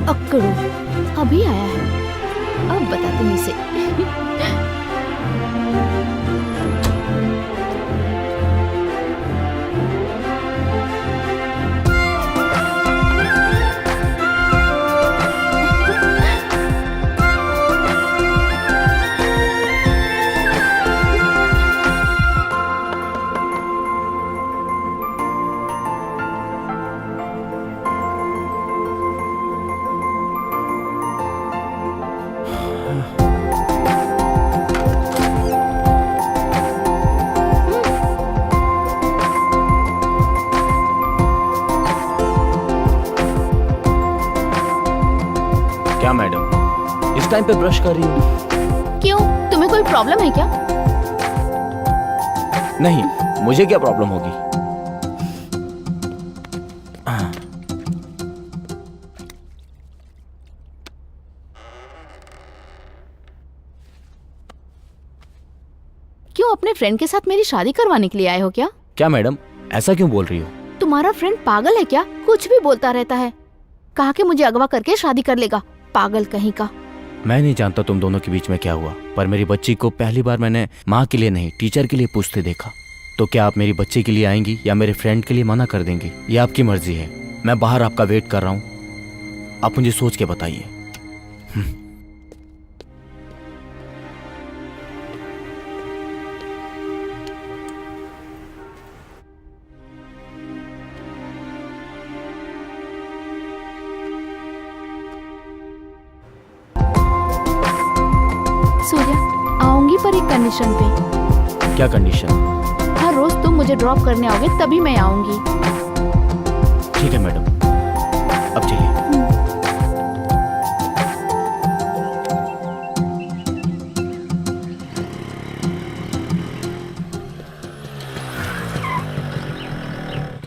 अक्कड़ू अभी आया है, अब बताते हैं इसे। क्या मैडम, इस टाइम पे ब्रश कर रही हो? क्यों, तुम्हें कोई प्रॉब्लम है क्या? नहीं, मुझे क्या प्रॉब्लम होगी? क्यों, अपने फ्रेंड के साथ मेरी शादी करवाने के लिए आए हो क्या? क्या मैडम, ऐसा क्यों बोल रही हो? तुम्हारा फ्रेंड पागल है क्या? कुछ भी बोलता रहता है। कहा कि मुझे अगवा करके शादी कर लेगा। पागल कहीं का। मैं नहीं जानता तुम दोनों के बीच में क्या हुआ, पर मेरी बच्ची को पहली बार मैंने माँ के लिए नहीं टीचर के लिए पूछते देखा। तो क्या आप मेरी बच्ची के लिए आएंगी या मेरे फ्रेंड के लिए मना कर देंगी? ये आपकी मर्जी है। मैं बाहर आपका वेट कर रहा हूँ, आप मुझे सोच के बताइए। सूर्या, आऊंगी पर एक कंडीशन पे। क्या कंडीशन? हर रोज तुम मुझे ड्रॉप करने आओगे तभी मैं आऊंगी। ठीक है मैडम, अब चलिए।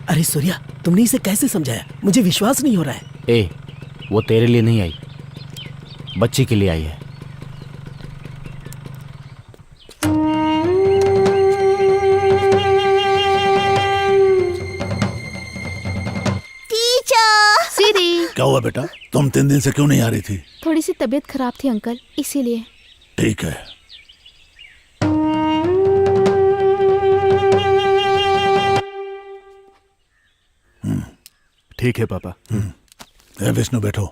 अरे सूर्या, तुमने इसे कैसे समझाया? मुझे विश्वास नहीं हो रहा है। ए, वो तेरे लिए नहीं आई, बच्ची के लिए आई है। सीरी, क्या हुआ बेटा? तुम 3 दिन से क्यों नहीं आ रही थी? थोड़ी सी तबीयत खराब थी अंकल, इसीलिए। ठीक है। ठीक है पापा। विष्णु बैठो।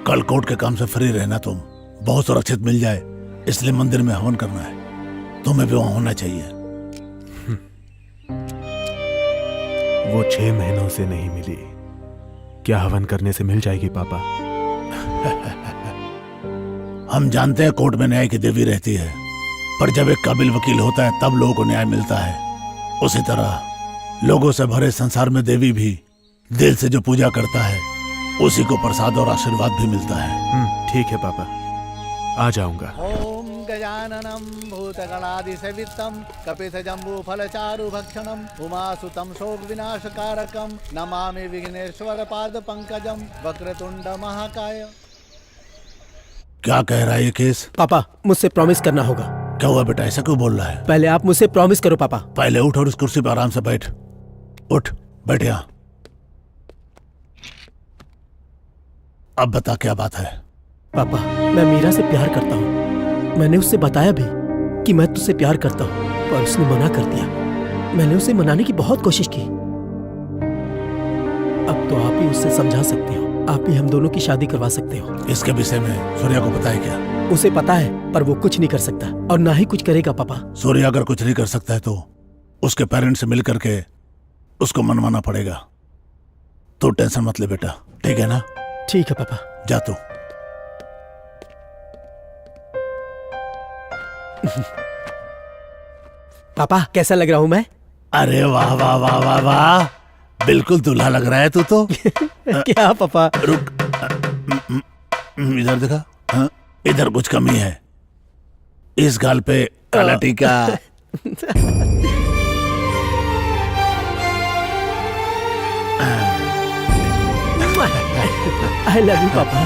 कल कोर्ट के काम से फ्री रहना, तुम बहुत सुरक्षित मिल जाए, इसलिए मंदिर में हवन करना है। तुम्हें भी वहां होना चाहिए। वो 6 महीनों से नहीं मिली, क्या हवन करने से मिल जाएगी पापा? हम जानते हैं कोर्ट में न्याय की देवी रहती है, पर जब एक काबिल वकील होता है तब लोगों को न्याय मिलता है। उसी तरह लोगों से भरे संसार में देवी भी दिल से जो पूजा करता है उसी को प्रसाद और आशीर्वाद भी मिलता है। ठीक है पापा, आ जाऊंगा। ओम गजाननम भूतगणादिसेवितम कपित जम्बू फलचारु भक्षणम उमासुतम शोक विनाशकारकम नमामि विघ्नेश्वर पाद पंकजम वक्रतुंड महाकाय। क्या कह रहा है ये केस? पापा, मुझसे प्रॉमिस करना होगा। क्या हुआ बेटा, ऐसा क्यों बोल रहा है? पहले आप मुझसे प्रॉमिस करो पापा। पहले उठ और उस कुर्सी पर आराम से बैठ। उठ, बैठ यहाँ। अब बता क्या बात है? पापा, मैं मीरा से प्यार करता हूँ। मैंने उससे बताया भी कि मैं तुझसे प्यार करता हूँ, पर उसने मना कर दिया। मैंने उसे मनाने की बहुत कोशिश की। अब तो आप ही उससे समझा सकते हो, आप ही हम दोनों की शादी करवा सकते हो। इसके विषय में सूर्या को पता है क्या? उसे पता है, पर वो कुछ नहीं कर सकता और ना ही कुछ करेगा पापा। सूर्या अगर कुछ नहीं कर सकता है तो उसके पेरेंट्स से मिल करके उसको मनवाना पड़ेगा। तो टेंशन मत ले बेटा, ठीक है ना? ठीक है पापा। जा तू। पापा, कैसा लग रहा हूँ मैं? अरे वाह वाह वाह वाह वाह, बिल्कुल दूल्हा लग रहा है तू तो। क्या पापा? रुक, इधर देखा। हाँ, इधर कुछ कमी है। इस गाल पे काला टीका। आई लव यू पापा।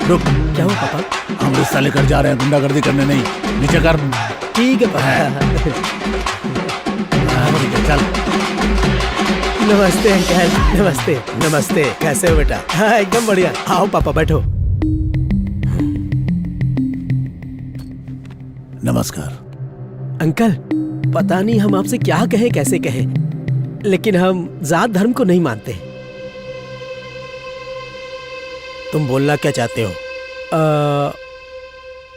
रुक। क्या हुआ पापा? हम रिश्ता लेकर जा रहे हैं, गुंडागर्दी करने नहीं। नीचे कर। ठीक है पापा। ठीक है, चल। नमस्ते अंकल। नमस्ते। नमस्ते, कैसे हो बेटा? हाँ, एकदम बढ़िया। आओ पापा, बैठो। नमस्कार अंकल। पता नहीं हम आपसे क्या कहे, कैसे कहे, लेकिन हम जात धर्म को नहीं मानते। तुम बोलना क्या चाहते हो?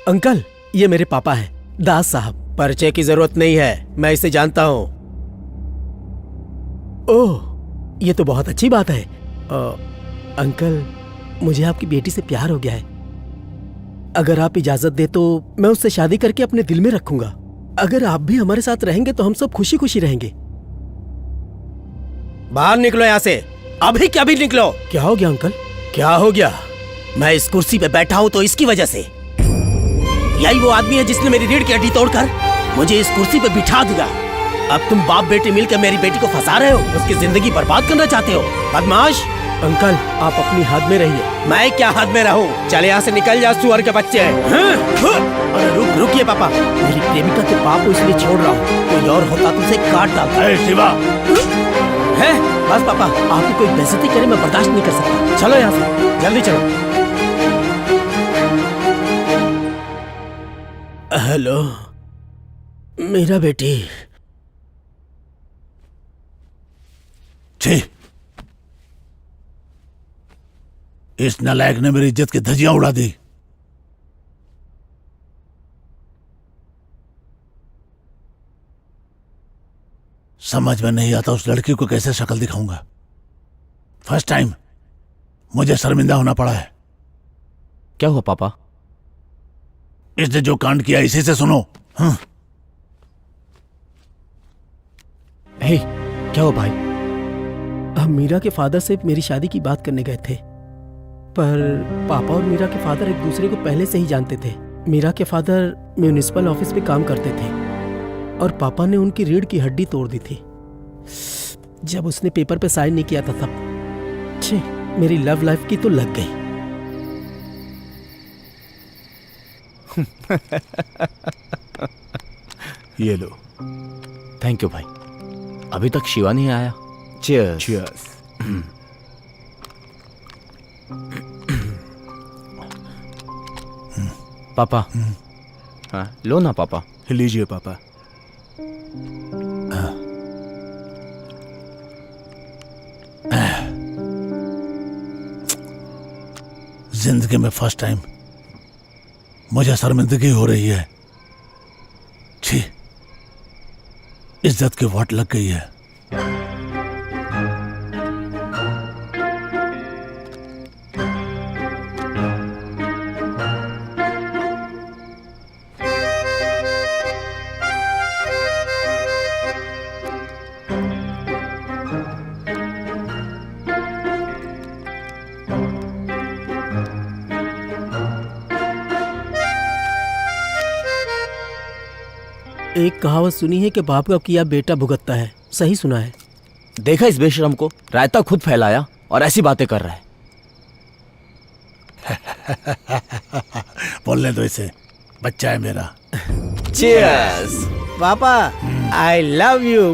अंकल, ये मेरे पापा हैं, दास साहब। परिचय की जरूरत नहीं है, मैं इसे जानता हूं। ओह, ये तो बहुत अच्छी बात है। अंकल, मुझे आपकी बेटी से प्यार हो गया है। अगर आप इजाजत दे तो मैं उससे शादी करके अपने दिल में रखूंगा। अगर आप भी हमारे साथ रहेंगे तो हम सब खुशी खुशी रहेंगे। बाहर निकलो यहाँ से, अभी क्या भी निकलो। क्या हो गया अंकल? क्या हो गया? मैं इस कुर्सी पे बैठा हूं तो इसकी वजह से। यही वो आदमी है जिसने मेरी रीढ़ की हड्डी तोड़कर मुझे इस कुर्सी पे बिठा दिया। अब तुम बाप बेटी मिलकर मेरी बेटी को फंसा रहे हो, उसकी जिंदगी बर्बाद करना चाहते हो, बदमाश। अंकल आप अपनी हद में रहिए। मैं क्या हद में रहूं? चले यहाँ से निकल जा, सुअर के बच्चे हैं। अरे रुकिए पापा, मेरी प्रेमिका के बाप को इसलिए छोड़ रहा हूँ, कोई और होता तो उसे काट डालता। शिवा है बस पापा, आपकी कोई बेइज्जती करे मैं बर्दाश्त नहीं कर सकता। चलो यहाँ से, जल्दी चलो। हेलो मेरा बेटी। छी, इस नालायक ने मेरी इज्जत की धज्जियां उड़ा दी। समझ में नहीं आता उस लड़की को कैसे शक्ल दिखाऊंगा। फर्स्ट टाइम मुझे शर्मिंदा होना पड़ा है। क्या हुआ पापा? इसने जो कांड किया इसी से सुनो। हे, क्या हुआ भाई? हम मीरा के फादर से मेरी शादी की बात करने गए थे, पर पापा और मीरा के फादर एक दूसरे को पहले से ही जानते थे। मीरा के फादर म्यूनिसिपल ऑफिस में काम करते थे और पापा ने उनकी रीढ़ की हड्डी तोड़ दी थी जब उसने पेपर पे साइन नहीं किया था तब। छे, मेरी लव लाइफ की तो लग गई। ये लो। थैंक यू भाई। अभी तक शिवा नहीं आया। चीयर्स। चीयर्स। पापा। हाँ लो ना पापा। लीजिए पापा। जिंदगी में फर्स्ट टाइम मुझे शर्मिंदगी हो रही है। छी, इज्जत की वाट लग गई है। एक कहावत सुनी है कि बाप का किया बेटा भुगतता है। सही सुना है। देखा इस बेशरम को, रायता खुद फैलाया और ऐसी बातें कर रहा है। बोलने दो इसे, बच्चा है मेरा। चीयर्स पापा, आई लव यू।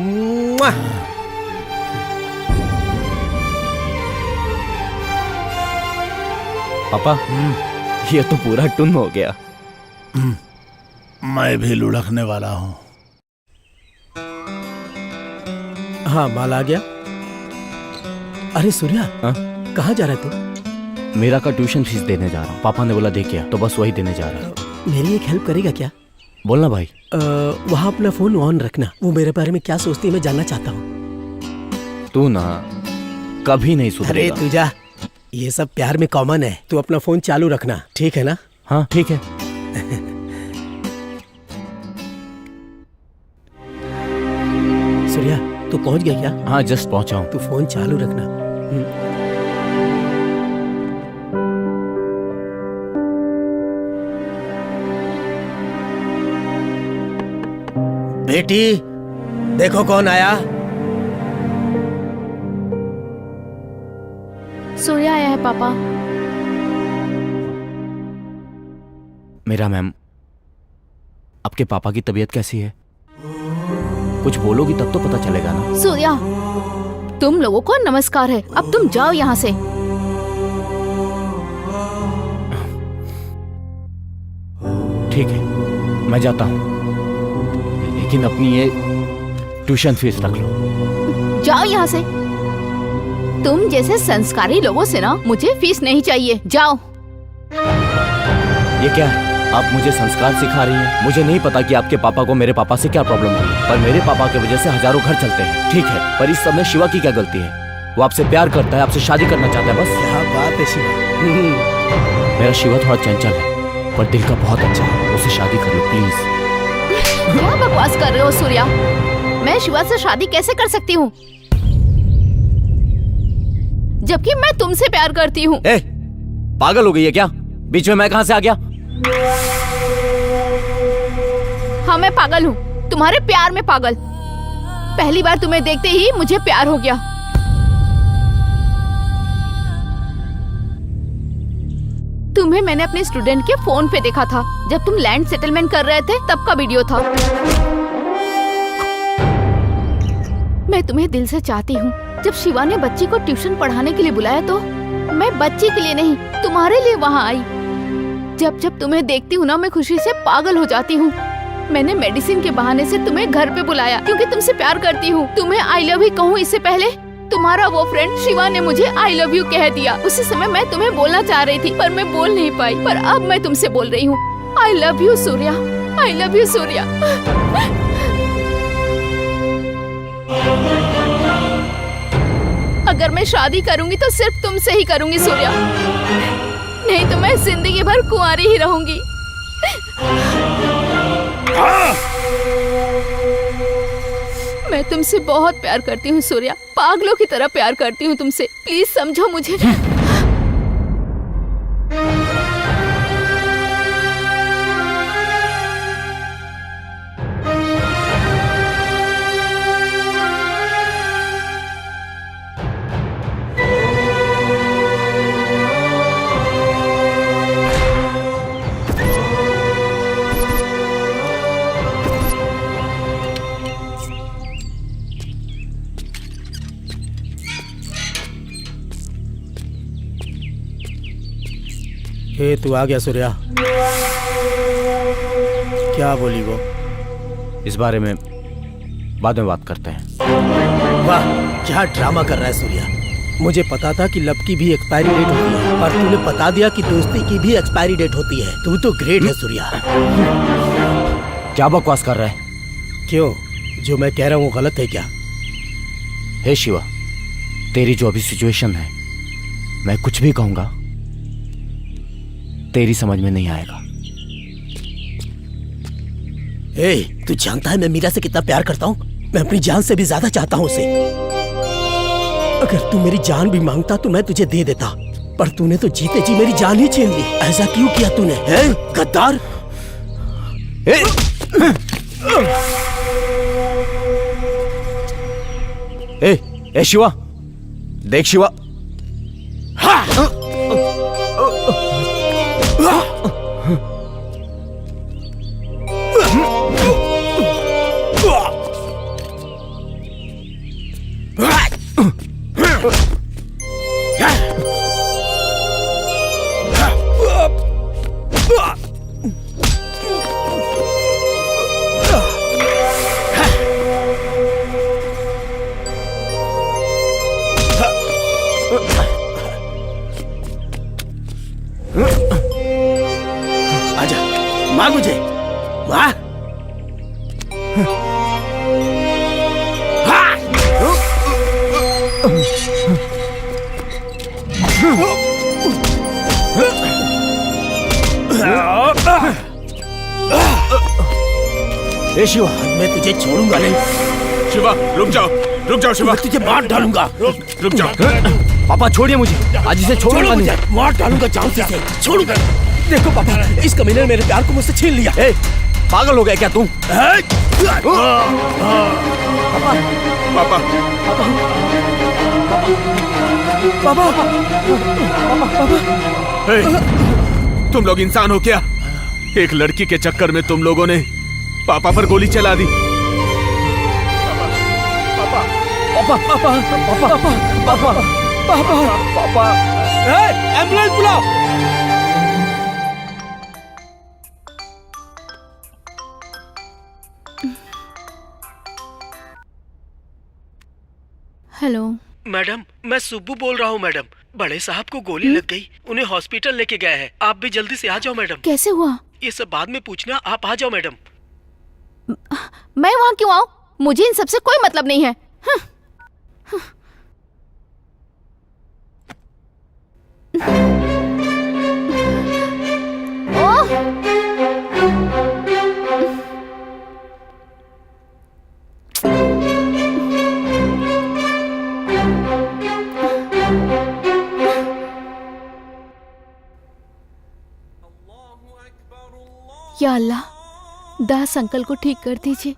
पापा ये तो पूरा टुन हो गया। मैं भी लुढ़कने वाला हूँ। हाँ माल आ गया। अरे सूर्या, हाँ? कहाँ जा रहे तू? मेरा का ट्यूशन फीस देने जा रहा हूँ। पापा ने बोला दे क्या, तो बस वही देने जा रहा हूँ। मेरी एक हेल्प करेगा क्या? बोलना भाई। वहाँ अपना फोन ऑन रखना। वो मेरे बारे में क्या सोचती है मैं जानना चाहता हूँ। तू ना कभी नहीं अरे सुधरेगा। तू जा, ये सब प्यार में कॉमन है। तू अपना फोन चालू रखना, ठीक है ना? हाँ ठीक है। सूर्या तू पहुंच गया क्या? हाँ जस्ट पहुंचा हूँ। तू फोन चालू रखना। बेटी देखो कौन आया। सूर्या आया है पापा। मेरा मैम, आपके पापा की तबीयत कैसी है? कुछ बोलोगी तब तो पता चलेगा ना। सूर्या, तुम लोगों को नमस्कार है, अब तुम जाओ यहाँ से। ठीक है मैं जाता हूँ, लेकिन अपनी ये ट्यूशन फीस रख लो। जाओ यहाँ से। तुम जैसे संस्कारी लोगों से ना मुझे फीस नहीं चाहिए। जाओ। ये क्या है? आप मुझे संस्कार सिखा रही हैं? मुझे नहीं पता कि आपके पापा को मेरे पापा से क्या प्रॉब्लम हुई, पर मेरे पापा की वजह से हजारों घर चलते हैं। ठीक है, पर इस समय शिवा की क्या गलती है? वो आपसे प्यार करता है, आपसे शादी करना चाहता है, बस। क्या बात है शिवा। मेरा शिवा थोड़ा चंचल है, पर दिल का बहुत अच्छा है। उससे शादी कर लो प्लीज। क्या बकवास कर रहे हो सूर्या? मैं शिवा से शादी कैसे कर सकती हूँ, जबकि मैं तुमसे प्यार करती हूँ? पागल हो गई है क्या? बीच में मैं कहाँ से आ गया? हाँ मैं पागल हूँ, तुम्हारे प्यार में पागल। पहली बार तुम्हें देखते ही मुझे प्यार हो गया। तुम्हें मैंने अपने स्टूडेंट के फोन पे देखा था जब तुम लैंड सेटलमेंट कर रहे थे, तब का वीडियो था। मैं तुम्हें दिल से चाहती हूँ। जब शिवा ने बच्ची को ट्यूशन पढ़ाने के लिए बुलाया तो मैं बच्ची के लिए नहीं, तुम्हारे लिए वहाँ आई। जब जब तुम्हें देखती हूँ ना, मैं खुशी से पागल हो जाती हूँ। मैंने मेडिसिन के बहाने से तुम्हें घर पे बुलाया क्योंकि तुमसे प्यार करती हूँ। तुम्हें आई लव यू कहूँ इससे पहले तुम्हारा वो फ्रेंड शिवा ने मुझे आई लव यू कह दिया। उसी समय मैं तुम्हें बोलना चाह रही थी पर मैं बोल नहीं पाई, पर अब मैं तुमसे बोल रही हूँ। I love you Surya, I love you Surya. अगर मैं शादी करूंगी तो सिर्फ तुमसे ही करूंगी सूर्या, नहीं तो मैं जिंदगी भर कुंवारी ही रहूंगी। मैं तुमसे बहुत प्यार करती हूँ सूर्या, पागलों की तरह प्यार करती हूँ तुमसे। प्लीज समझो मुझे। हे तू आ गया सूर्या। क्या बोली वो? इस बारे में बाद में बात करते हैं। वाह, क्या ड्रामा कर रहा है सूर्या। मुझे पता था कि लव की भी एक्सपायरी डेट होती है, पर तूने बता दिया कि दोस्ती की भी एक्सपायरी डेट होती है। तू तो ग्रेट है सूर्या। क्या बकवास कर रहा है? क्यों, जो मैं कह रहा हूँ गलत है क्या? हे शिवा, तेरी जो अभी सिचुएशन है, मैं कुछ भी कहूंगा तेरी समझ में नहीं आएगा। तू जानता है मैं मीरा से कितना प्यार करता हूँ। मैं अपनी जान से भी ज्यादा चाहता हूँ उसे। अगर तू मेरी जान भी मांगता तो मैं तुझे दे देता, पर तूने तो जीते जी मेरी जान ही छीन ली। ऐसा क्यों किया तूने, गद्दार? ए शिवा, देख शिवा। आजा, मार मुझे, मार। ए शिवा, मैं तुझे छोड़ूंगा नहीं। शिवा रुक जाओ शिवा, मैं तुझे मार डालूंगा। रुक जाओ। पापा छोड़िए मुझे, आज इसे छोड़ूंगा नहीं। मार डालूंगा जान से, छोड़ूंगा। देखो पापा, इस कमीने ने मेरे प्यार को मुझसे छीन लिया। पागल हो गया क्या तू? पापा तुम लोग इंसान हो क्या? एक लड़की के चक्कर में तुम लोगों ने पापा पर गोली चला दी। पापा, एम्बुलेंस बुलाओ। हेलो मैडम, मैं सुब्बू बोल रहा हूँ मैडम। बड़े साहब को गोली लग गई, उन्हें हॉस्पिटल लेके गए हैं। आप भी जल्दी से आ जाओ मैडम। कैसे हुआ? ये सब बाद में पूछना, आप आ जाओ मैडम। मैं वहाँ क्यों आऊँ? मुझे इन सबसे कोई मतलब नहीं है। या अल्लाह, दास अंकल को ठीक कर दीजिए,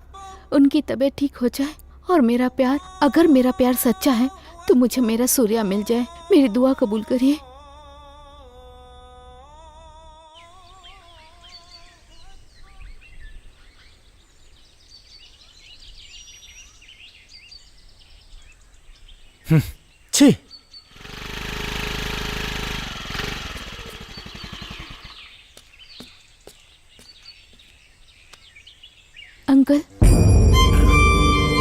उनकी तबीयत ठीक हो जाए और मेरा प्यार, अगर मेरा प्यार सच्चा है तो मुझे मेरा सूर्या मिल जाए। मेरी दुआ कबूल करिए। छी, अंकल,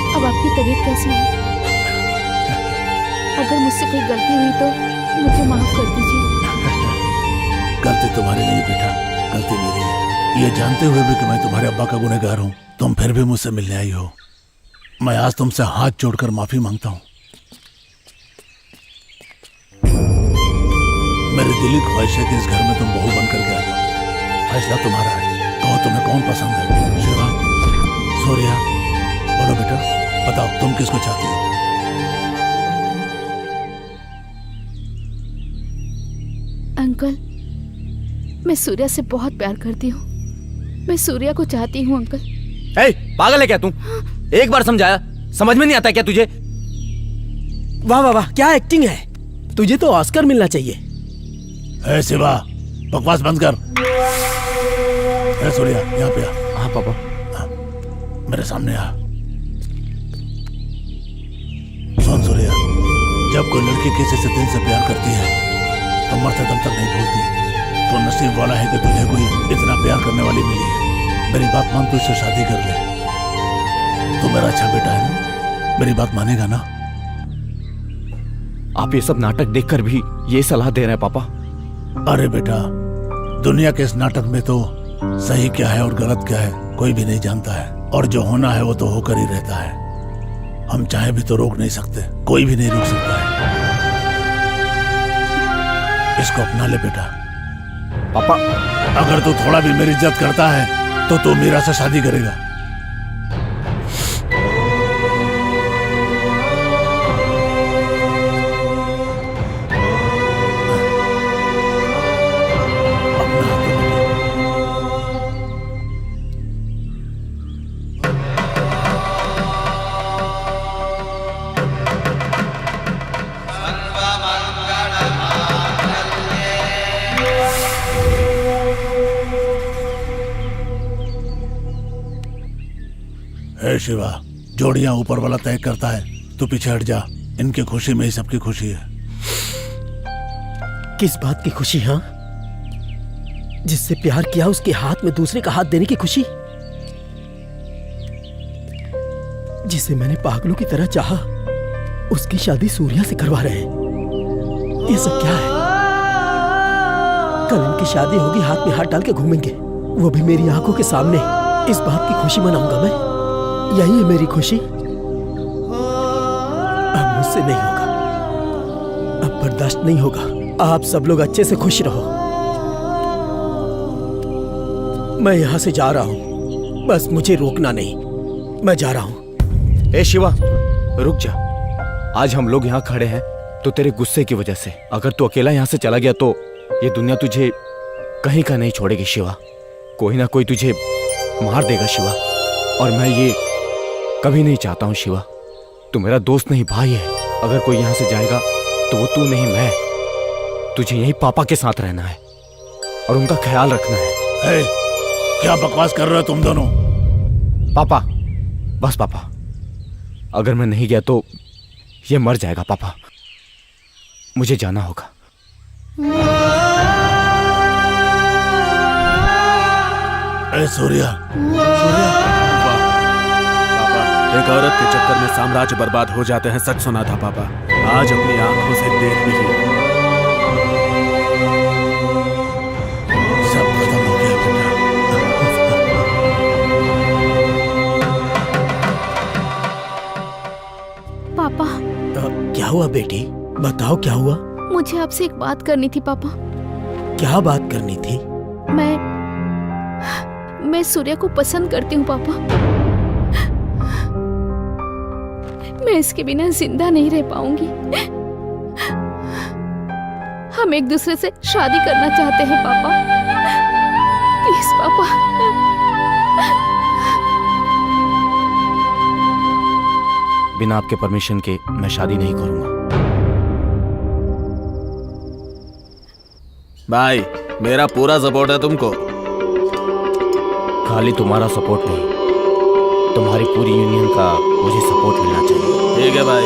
अब आपकी तबीयत कैसी है? अगर मुझसे कोई गलती हुई तो मुझे माफ कर दीजिए। गलती तुम्हारी नहीं बेटा, गलती मेरी है। ये जानते हुए भी कि मैं तुम्हारे अब्बा का गुनहगार हूँ, तुम फिर भी मुझसे मिलने आई हो। मैं आज तुमसे हाथ जोड़कर माफी मांगता हूँ। मेरी दिली ख्वाहिश है कि इस घर में तुम बहू बनकर के आ जाओ। फैसला तुम्हारा है, कहो तुम्हें कौन पसंद है। शिवा, सूर्या, बोलो बेटा, बताओ तुम किसको चाहती हो। अंकल, मैं सूर्या से बहुत प्यार करती हूँ। मैं सूर्या को चाहती हूँ अंकल। ए, पागल है क्या तू? एक बार समझाया, समझ में नहीं आता क्या तुझे? वाह वाह वाह, क्या एक्टिंग है। तुझे तो ऑस्कर मिलना चाहिए। ए शिवा, बकवास बंद कर। ए सूर्या, यहाँ पे आ। हाँ पापा। मेरे सामने आ। सुन सूर्या, जब कोई लड़की किसी से दिल से प्यार करती है तो मरते दम तक नहीं भूलती। तो नसीब वाला है कि तुझे कोई इतना प्यार करने वाली मिली है। मेरी बात मान, तू इससे शादी कर ले। तू मेरा अच्छा बेटा है ना, मेरी बात मानेगा ना? आप ये सब नाटक देखकर भी ये सलाह दे रहे हैं पापा? अरे बेटा, दुनिया के इस नाटक में तो सही क्या है और गलत क्या है कोई भी नहीं जानता है, और जो होना है वो तो होकर ही रहता है। हम चाहे भी तो रोक नहीं सकते, कोई भी नहीं रोक सकता है। इसको अपना ले बेटा। पापा, अगर तू थोड़ा भी मेरी इज्जत करता है तो तू मीरा से शादी करेगा। हे शिवा, जोड़ियां ऊपर वाला तय करता है, तू पीछे हट जा। इनकी खुशी में ही सबकी खुशी है। किस बात की खुशी? हाँ, जिससे प्यार किया उसके हाथ में दूसरे का हाथ देने की खुशी, जिसे मैंने पागलों की तरह चाहा उसकी शादी सूर्या से करवा रहे हैं। ये सब क्या है? कल इनकी शादी होगी, हाथ में हाथ डाल के घूमेंगे, वो भी मेरी आंखों के सामने। इस बात की खुशी मनाऊंगा मैं। यही है मेरी खुशी। अब मुझसे नहीं होगा, अब बर्दाश्त नहीं होगा। आप सब लोग अच्छे से खुश रहो। मैं यहां से जा रहा हूं, बस मुझे रोकना नहीं। मैं जा रहा हूं। ए शिवा, रुक जा। आज हम लोग यहाँ खड़े हैं तो तेरे गुस्से की वजह से। अगर तू अकेला यहाँ से चला गया तो ये दुनिया तुझे कहीं का नहीं छोड़ेगी शिवा। कोई ना कोई तुझे मार देगा शिवा, और मैं ये कभी नहीं चाहता हूँ शिवा। तू मेरा दोस्त नहीं, भाई है। अगर कोई यहाँ से जाएगा तो वो तू नहीं, मैं। तुझे यही पापा के साथ रहना है और उनका ख्याल रखना है। क्या बकवास कर रहे हो तुम दोनों? पापा, बस पापा, अगर मैं नहीं गया तो ये मर जाएगा पापा। मुझे जाना होगा। सूर्या, एक औरत के चक्कर में साम्राज्य बर्बाद हो जाते हैं, सच सुना था पापा। आज अपनी आंखों से देख भी लिया। सब खत्म हो गया पापा, क्या हुआ बेटी? बताओ क्या हुआ? मुझे आपसे एक बात करनी थी पापा। क्या बात करनी थी? मैं सूर्या को पसंद करती हूँ पापा। मैं इसके बिना जिंदा नहीं रह पाऊंगी। हम एक दूसरे से शादी करना चाहते हैं पापा। प्लीज पापा। बिना आपके परमिशन के मैं शादी नहीं करूंगा। भाई मेरा पूरा सपोर्ट है तुमको। खाली तुम्हारा सपोर्ट नहीं, तुम्हारी पूरी यूनियन का मुझे सपोर्ट मिलना चाहिए। ठीक है भाई।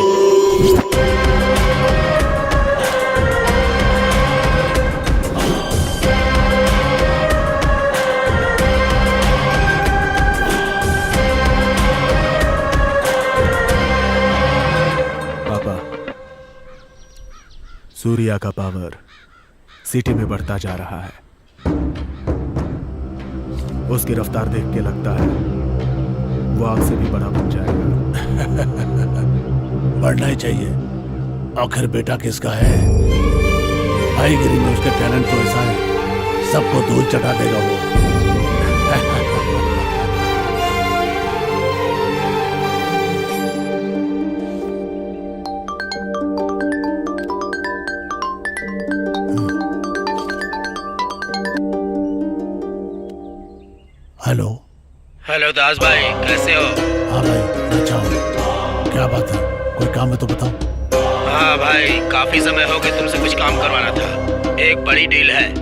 पापा, सूर्या का पावर सिटी में बढ़ता जा रहा है। उसकी रफ्तार देख के लगता है वो आग से भी बड़ा बन जाएगा। बढ़ना ही चाहिए, आखिर बेटा किसका है। भाईगिरी में उसके टैलेंट तो ऐसा है, सबको धूल चटा देगा वो। हेलो। हेलो दास भाई, कैसे हो? हाँ भाई, अच्छा हूँ। क्या बात है, कोई काम है तो बताओ। हाँ भाई, काफी समय हो गया तुमसे कुछ काम करवाना था। एक बड़ी डील है,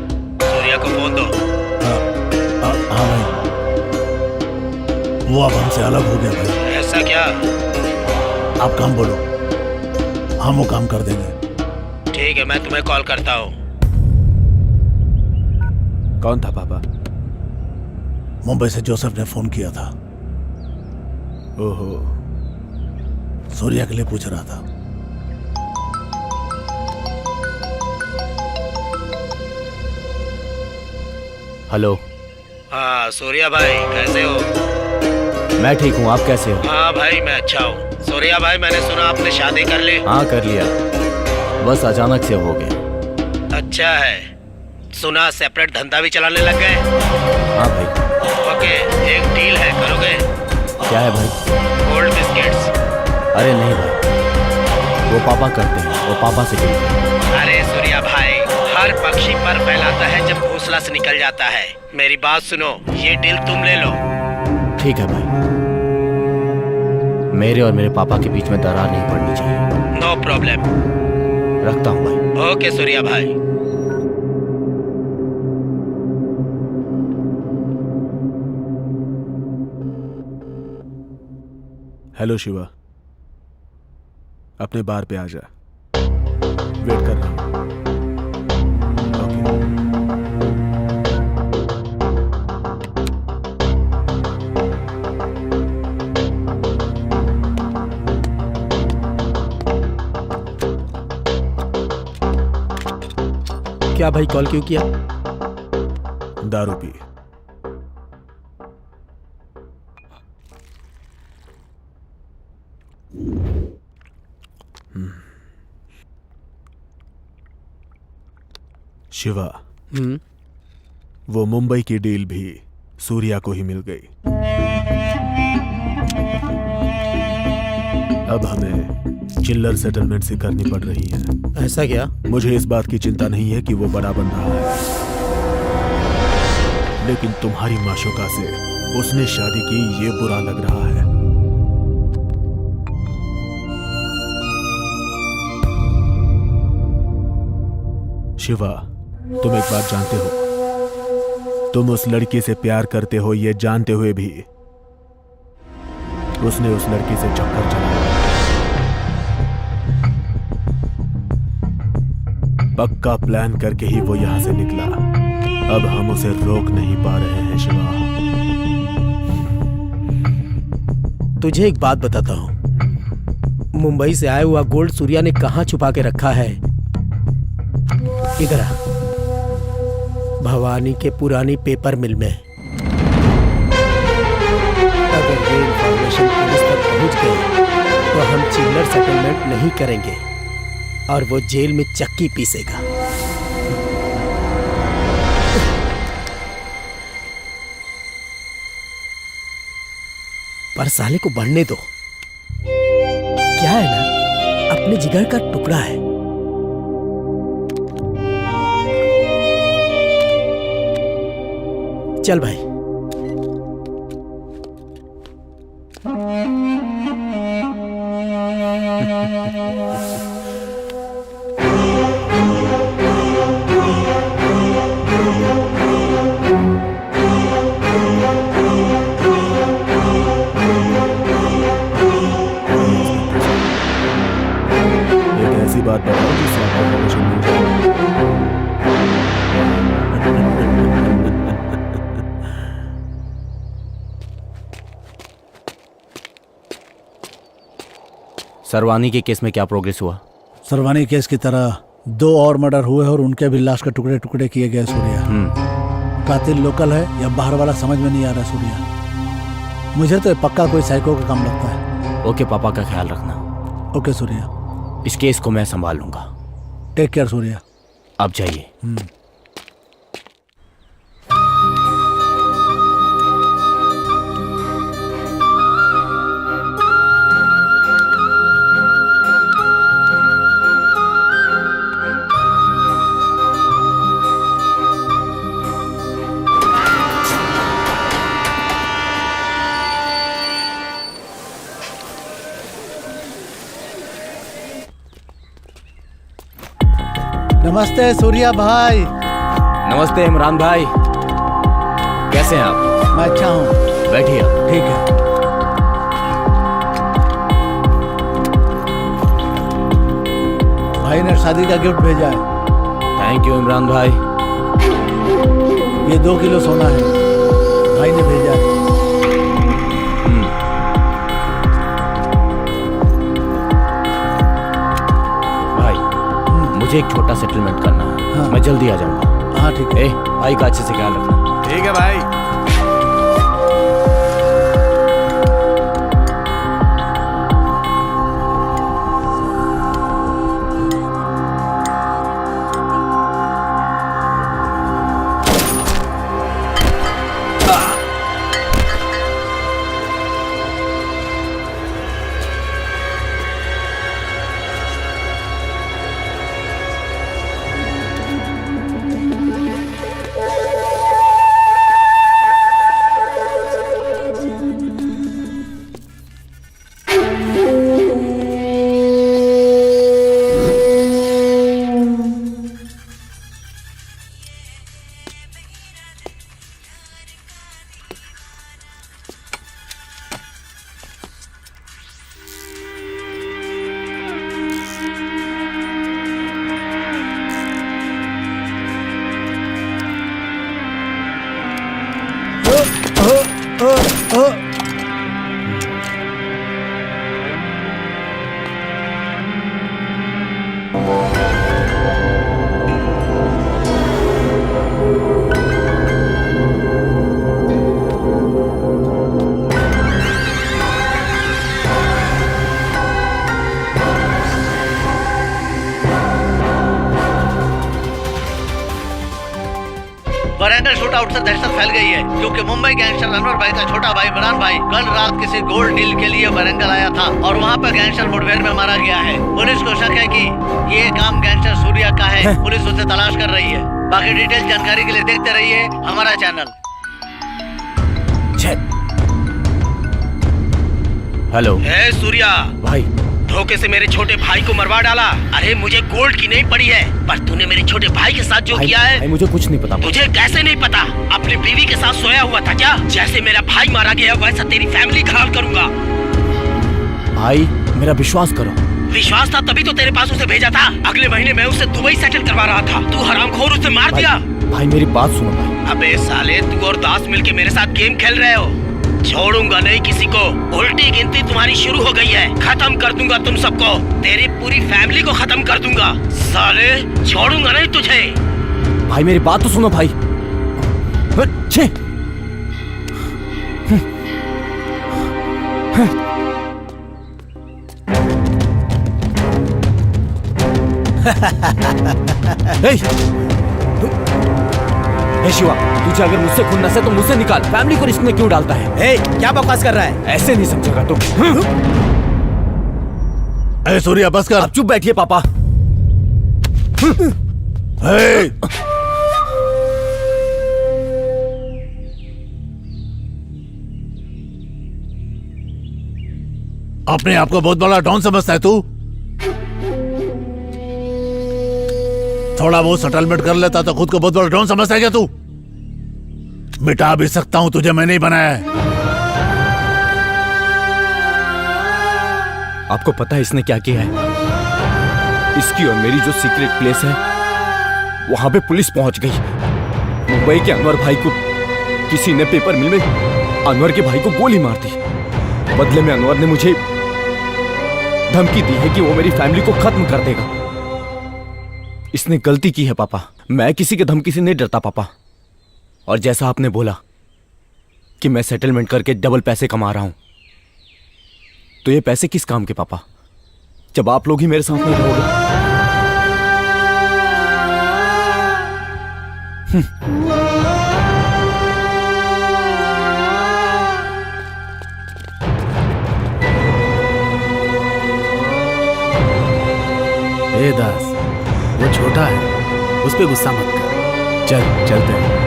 सूर्या को फोन दो। हाँ भाई, वो अब हमसे अलग हो गया भाई। ऐसा क्या? आप काम बोलो, हम वो काम कर देंगे। ठीक है, मैं तुम्हें कॉल करता हूँ। कौन था पापा? मुंबई से जोसेफ ने फोन किया था। ओहो, सूर्या के लिए पूछ रहा था। हेलो। हाँ सूर्या भाई, कैसे हो? मैं ठीक हूँ, आप कैसे हो? हाँ भाई, मैं अच्छा हूँ। सूर्या भाई, मैंने सुना आपने शादी कर ली। हाँ कर लिया, बस अचानक से हो गया। अच्छा है, सुना सेपरेट धंधा भी चलाने लग गए। हाँ भाई। ओके, एक डील है, करोगे? क्या है भाई? Gold biscuits. अरे नहीं भाई, वो पापा करते हैं, वो पापा से डील करते हैं। अरे सूर्या भाई, हर पक्षी पर फैलाता है जब घोंसला से निकल जाता है। मेरी बात सुनो, ये डील तुम ले लो। ठीक है भाई, मेरे और मेरे पापा के बीच में दरार नहीं पड़नी चाहिए। No problem. रखता हूँ भाई। ओके सूर्या भाई। हेलो शिवा, अपने बार पे आ जा, वेट कर रहा हूं। क्या भाई, कॉल क्यों किया? दारू पी। शिवा, वो मुंबई की डील भी सूर्या को ही मिल गई। अब हमें चिल्लर सेटलमेंट से करनी पड़ रही है। ऐसा क्या? मुझे इस बात की चिंता नहीं है कि वो बड़ा बन रहा है, लेकिन तुम्हारी माशुका से उसने शादी की, ये बुरा लग रहा है। शिवा, तुम एक बात जानते हो, तुम उस लड़की से प्यार करते हो ये जानते हुए भी उसने उस लड़की से चक्कर चलाया। पक्का प्लान करके ही वो यहां से निकला। अब हम उसे रोक नहीं पा रहे हैं शिवा। तुझे एक बात बताता हूँ, मुंबई से आया हुआ गोल्ड सूर्या ने कहाँ छुपा के रखा है? इधर आ, भवानी के पुरानी पेपर मिल में। अगर ये इंफॉर्मेशन पुलिस तक पहुंच गई तो हम चिल्लर सेटलमेंट नहीं करेंगे और वो जेल में चक्की पीसेगा। पर साले को बढ़ने दो। क्या है ना, अपने जिगर का टुकड़ा है। चल भाई। एक ऐसी बात बताओ जिससे आपको प्रमोशन मिल जाए। सरवानी के केस में क्या प्रोग्रेस हुआ? सरवानी केस की तरह 2 और मर्डर हुए और उनके भी लाश के टुकड़े टुकड़े किए गए सूर्या। कातिल लोकल है या बाहर वाला समझ में नहीं आ रहा सूर्या। मुझे तो पक्का कोई साइको का काम लगता है। ओके, पापा का ख्याल रखना। ओके सूर्या। इस केस को मैं संभाल लूंगा। Take care Surya. आप जाइए। नमस्ते सूर्या भाई। नमस्ते इमरान भाई, कैसे हैं आप? मैं अच्छा हूँ। बैठिए आप। ठीक है। भाई ने शादी का गिफ्ट भेजा है। थैंक यू इमरान भाई। ये 2 किलो सोना है, भाई ने भेजा है। भाई, मुझे एक छोटा सेटलमेंट करना है। हाँ। मैं जल्दी आ जाऊंगा। हाँ ठीक है। भाई का अच्छे से ख्याल रखना। ठीक है भाई। वरंगल शूट आउट से दहशत फैल गई है क्योंकि मुंबई गैंगस्टर अनवर भाई का छोटा भाई इमरान भाई कल रात किसी गोल्ड डील के लिए वरंगल आया था और वहाँ पर गैंगस्टर मुठभेड़ में मारा गया है। पुलिस को शक है कि ये काम गैंगस्टर सूर्या का है। पुलिस उसे तलाश कर रही है। बाकी डिटेल जानकारी के लिए देखते रहिए हमारा चैनल। हेलो। सूर्या भाई, धोखे से मेरे छोटे भाई को मरवा डाला। अरे मुझे गोल्ड की नहीं पड़ी है, पर तूने मेरे छोटे भाई के साथ जो किया है। भाई मुझे कुछ नहीं पता। तुझे कैसे नहीं पता? अपनी बीवी के साथ सोया हुआ था क्या? जैसे मेरा भाई मारा गया वैसा तेरी फैमिली का हाल करूंगा। भाई मेरा विश्वास करो। विश्वास था तभी तो तेरे पास उसे भेजा था। अगले महीने मैं उसे दुबई सेटल करवा रहा था। तू हरामखोर उसे मार दिया। भाई मेरी बात सुनो भाई। अबे साले, तू और दास मिलके मेरे साथ गेम खेल रहे हो। छोड़ूंगा नहीं किसी को। उल्टी गिनती तुम्हारी शुरू हो गई है। खत्म कर दूंगा तुम सबको। तेरी पूरी फैमिली को खत्म कर दूंगा। साले छोड़ूंगा नहीं तुझे। भाई मेरी बात तो सुनो भाई। छे। शिवा, तुझे अगर मुझसे खून नसे तो मुझसे निकाल। फैमिली को रिस्क में क्यों डालता है? क्या बकवास कर रहा है? ऐसे नहीं समझेगा तुम। ए सूर्या बस कर। अब चुप बैठिए पापा। अपने आप को बहुत बड़ा डॉन समझता है तू? थोड़ा बहुत सेटलमेंट कर लेता तो खुद को बहुत बड़ा डॉन समझता है क्या तू? मिटा भी सकता हूँ, तुझे मैंने ही बनाया है। आपको पता है इसने क्या किया है? इसकी और मेरी जो सीक्रेट प्लेस है वहां पे पुलिस पहुंच गई। मुंबई के अनवर भाई को किसी ने पेपर मिल में अनवर के भाई को गोली मार दी। बदले में अनवर ने मुझे धमकी दी है कि वो मेरी फैमिली को खत्म कर देगा। इसने गलती की है पापा, मैं किसी के धमकी से नहीं डरता पापा। और जैसा आपने बोला कि मैं सेटलमेंट करके डबल पैसे कमा रहा हूं, तो ये पैसे किस काम के पापा, जब आप लोग ही मेरे साथ नहीं रहोगे? ए दास, वो छोटा है, उस पे गुस्सा मत कर। चल चलते हैं।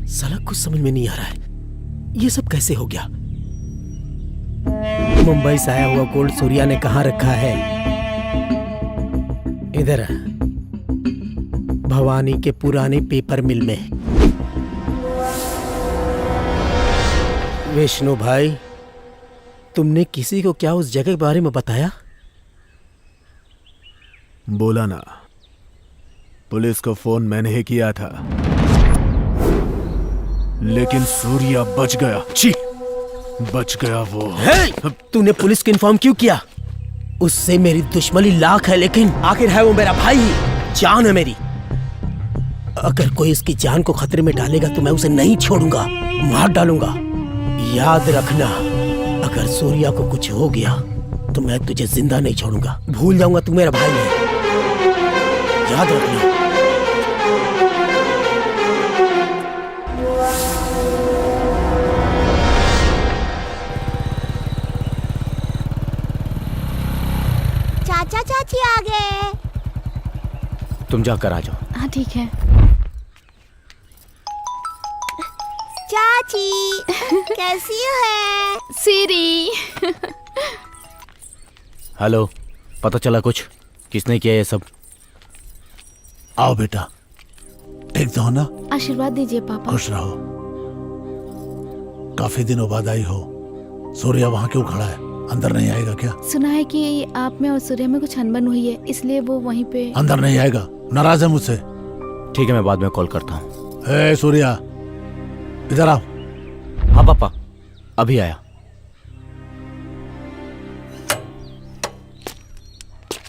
साला कुछ समझ में नहीं आ रहा है, ये सब कैसे हो गया? मुंबई से आया हुआ गोल्ड सूर्या ने कहाँ रखा है? इधर भवानी के पुराने पेपर मिल में। विष्णु भाई, तुमने किसी को क्या उस जगह के बारे में बताया? बोला ना, पुलिस को फोन मैंने ही किया था, लेकिन सूर्या बच गया। छी, बच गया वो। तूने पुलिस को इन्फॉर्म क्यों किया? उससे मेरी दुश्मनी लाख है, लेकिन आखिर है वो मेरा भाई ही, जान है मेरी। अगर कोई इसकी जान को खतरे में डालेगा तो मैं उसे नहीं छोड़ूंगा, मार डालूंगा। याद रखना, अगर सूर्या को कुछ हो गया तो मैं तुझे जिंदा नहीं छोड़ूंगा। भूल जाऊंगा तू मेरा भाई है, याद रखना। चाचा चाची आ गए। तुम जाकर आ जाओ। हाँ ठीक है। चाची कैसी है? सीरी। हेलो, पता चला कुछ? किसने किया ये सब? आओ बेटा, ठीक तो हो ना? आशीर्वाद दीजिए पापा। खुश रहो। काफी दिनों बाद आई हो। सूर्या वहाँ क्यों खड़ा है? अंदर नहीं आएगा क्या? सुना है कि आप में और सूर्या में कुछ अनबन हुई है, इसलिए वो वहीं पे। अंदर नहीं आएगा, नाराज है मुझसे। ठीक है, मैं बाद में कॉल करता हूँ। ए सूर्या, इधर आओ। हाँ पापा, अभी आया।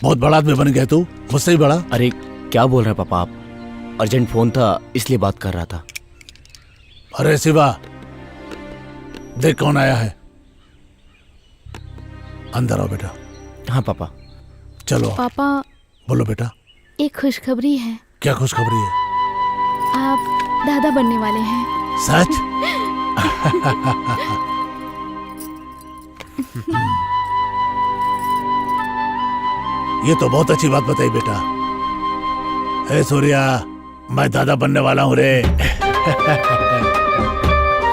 बहुत बड़ा आदमी बन गया तू, मुझसे ही बड़ा। अरे क्या बोल रहे हैं पापा आप? अर्जेंट फोन था इसलिए बात कर रहा था। अरे शिवा, देख कौन आया है। अंदर आओ बेटा। हाँ पापा। चलो। पापा, बोलो बेटा। एक खुशखबरी है। क्या खुशखबरी है? आप दादा बनने वाले हैं। सच? ये तो बहुत अच्छी बात बताई बेटा। ए सूर्या, मैं दादा बनने वाला हूँ रे।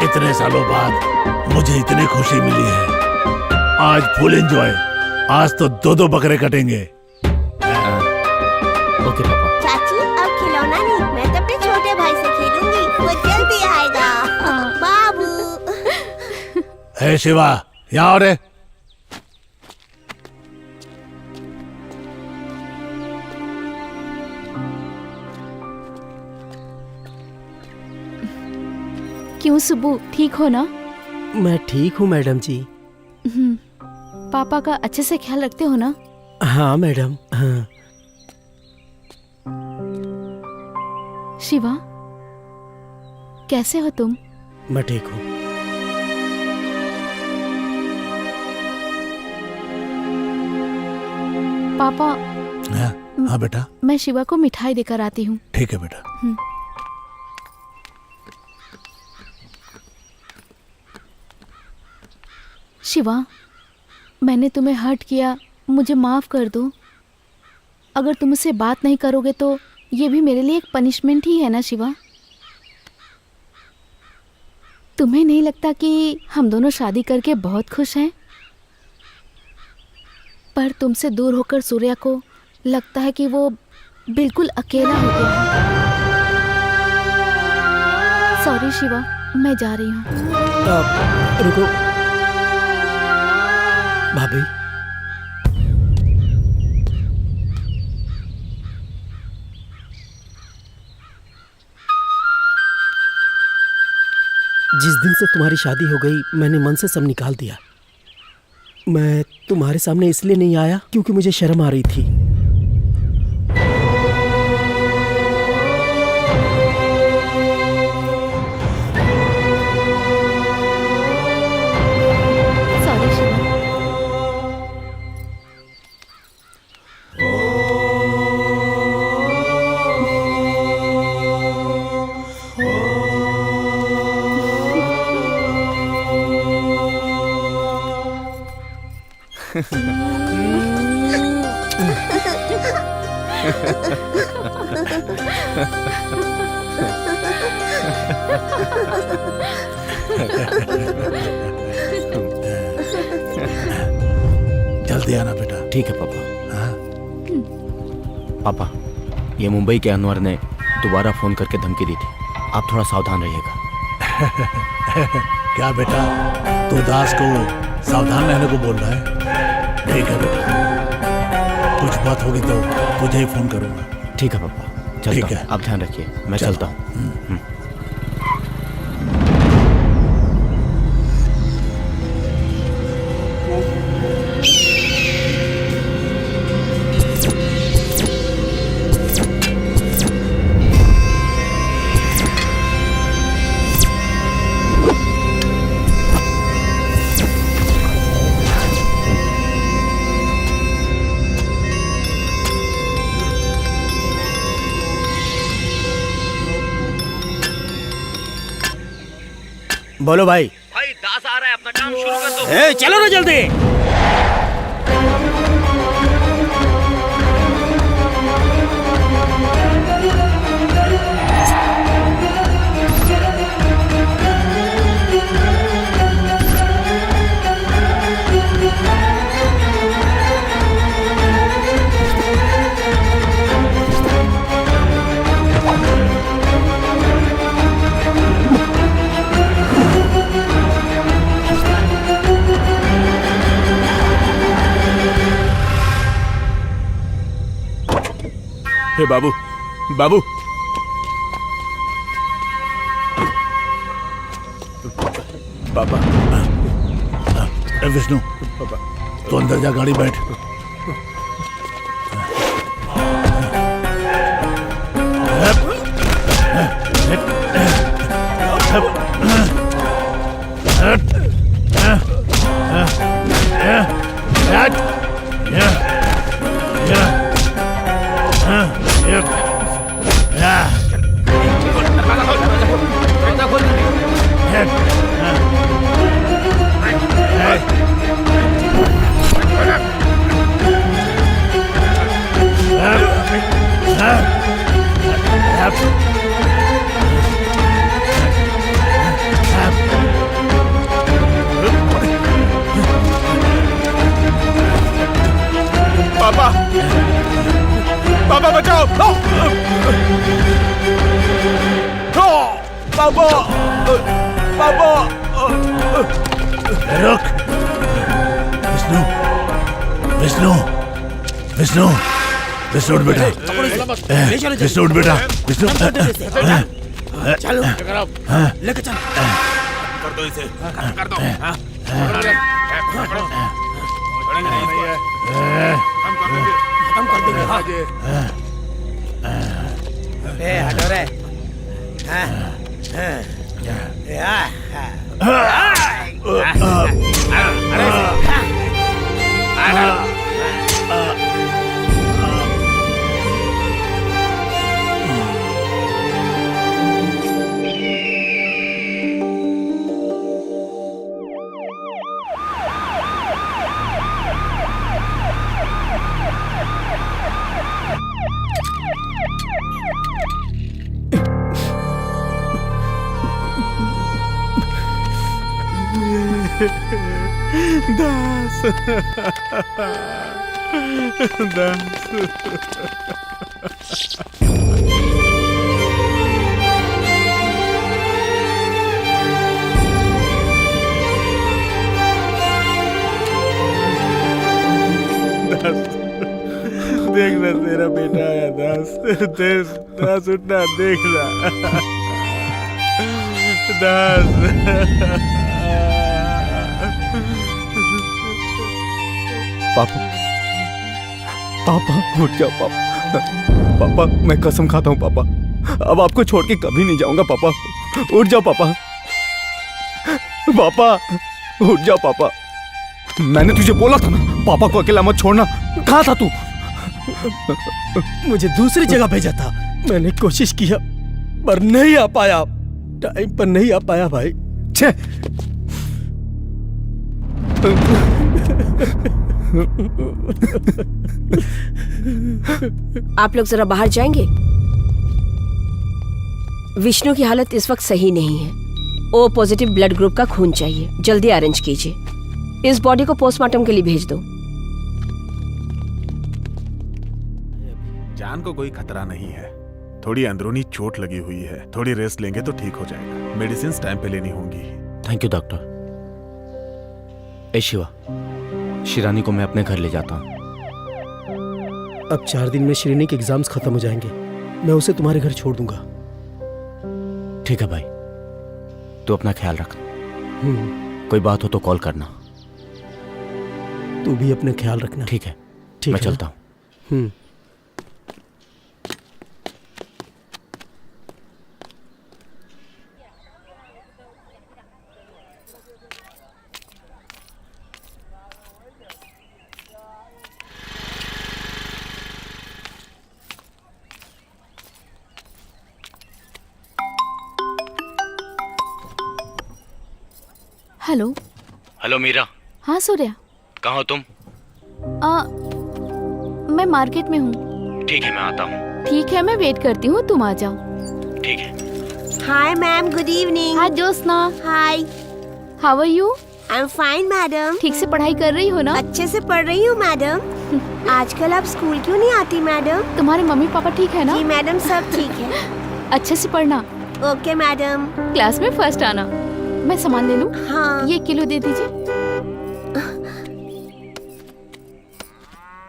इतने सालों बाद मुझे इतनी खुशी मिली है। आज फुल एंजॉय। आज तो 2-2 बकरे कटेंगे। ओके पापा। चाची, अब खिलौना नहीं, मैं तो अपने छोटे भाई से खेलूंगी, वो जल्दी आएगा। बाबू। ए शिवा, यहाँ आओ रे। क्यों सुब्बू, ठीक हो ना? मैं ठीक हूँ मैडम जी। पापा का अच्छे से ख्याल रखते हो ना? हाँ मैडम, हाँ। शिवा, कैसे हो तुम? मैं ठीक हूँ। पापा। हाँ बेटा। मैं शिवा को मिठाई देकर आती हूँ। ठीक है बेटा। शिवा, मैंने तुम्हें हर्ट किया, मुझे माफ कर दो। अगर तुम मुझसे बात नहीं करोगे तो ये भी मेरे लिए एक पनिशमेंट ही है ना शिवा। तुम्हें नहीं लगता कि हम दोनों शादी करके बहुत खुश हैं? पर तुमसे दूर होकर सूर्या को लगता है कि वो बिल्कुल अकेला हो गया है। सॉरी शिवा, मैं जा रही हूँ। रुको भाभी, जिस दिन से तुम्हारी शादी हो गई मैंने मन से सब निकाल दिया। मैं तुम्हारे सामने इसलिए नहीं आया क्योंकि मुझे शर्म आ रही थी। सॉरी शिवा। जल्दी आना बेटा। ठीक है पापा। हाँ? पापा, ये मुंबई के अनवर ने दोबारा फोन करके धमकी दी थी, आप थोड़ा सावधान रहिएगा। क्या बेटा, तू दास को सावधान रहने को बोल रहा है? ठीक है बेटा, कुछ बात होगी तो तुझे ही फोन करूंगा। ठीक है पापा, चलता हूं। आप ध्यान रखिए, मैं चलता हूँ। बोलो भाई। भाई दास आ रहा है, अपना काम शुरू कर दो। ए, चलो ना जल्दी। हे बाबू, बाबू, पापा। विष्णु, तू अंदर जा, गाड़ी बैठ। पापा, पापा बचाओ! पापा, पापा! रुक! विष्णु, विष्णु, विष्णु, विष्णु उठ बेटा। विष्णु उठ बेटा। विष्णु, चलो लेके चलो। कर दो इसे, कर दो। हम कर देंगे। हाँ। ए हटो रे। दास दास देखना तेरा बेटा आया दास। दास उठना, देखना दास। पापा पापा उठ जाओ पापा। पापा मैं कसम खाता हूँ पापा, अब आपको छोड़ के कभी नहीं जाऊंगा पापा। उठ जाओ पापा। पापा उठ जाओ पापा। मैंने तुझे बोला था ना पापा को अकेला मत छोड़ना। कहाँ था तू? मुझे दूसरी जगह भेजा था। मैंने कोशिश किया पर नहीं आ पाया, टाइम पर नहीं आ पाया भाई। छे आप लोग जरा बाहर जाएंगे? विष्णु की हालत इस वक्त सही नहीं है। ओ पॉजिटिव ब्लड ग्रुप का खून चाहिए, जल्दी अरेंज कीजिए। इस बॉडी को पोस्टमार्टम के लिए भेज दो। जान को कोई खतरा नहीं है, थोड़ी अंदरूनी चोट लगी हुई है, थोड़ी रेस्ट लेंगे तो ठीक हो जाएगा। मेडिसिन टाइम पे लेनी होंगी। Thank you doctor. ए शिवा, शिरानी को मैं अपने घर ले जाता हूँ। अब 4 दिन में श्रेणी के एग्जाम्स खत्म हो जाएंगे, मैं उसे तुम्हारे घर छोड़ दूंगा। ठीक है भाई, तू अपना ख्याल रख। कोई बात हो तो कॉल करना। तू भी अपना ख्याल रखना। ठीक है, ठीक मैं है चलता हूँ। हेलो। हेलो मीरा। हाँ सूर्या। कहाँ हो तुम? मैं मार्केट में हूँ। ठीक है, मैं आता हूँ। ठीक है, मैं वेट करती हूँ, तुम आ जाओ। ठीक है। Hi ma'am, good evening. Hi Jyotsna. Hi, how are you? I am fine madam. ठीक से पढ़ाई कर रही हो ना? अच्छे से पढ़ रही हूँ मैडम। आजकल आप स्कूल क्यों नहीं आती मैडम? तुम्हारे मम्मी पापा ठीक है ना? जी मैडम, सब ठीक है। अच्छे से पढ़ना। Okay madam. क्लास में फर्स्ट आना। मैं सामान ले लूं? हाँ। ये 1 किलो दे दीजिए।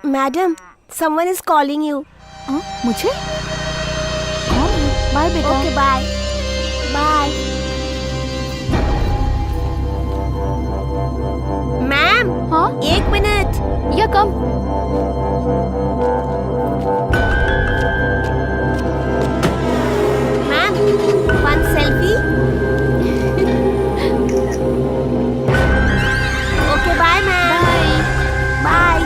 Madam, someone is calling you. मुझे? बाय बेटा। Okay bye bye. मैम। हाँ 1 minute. Yeah come. Ma'am, 1 selfie. Okay bye ma'am. Bye.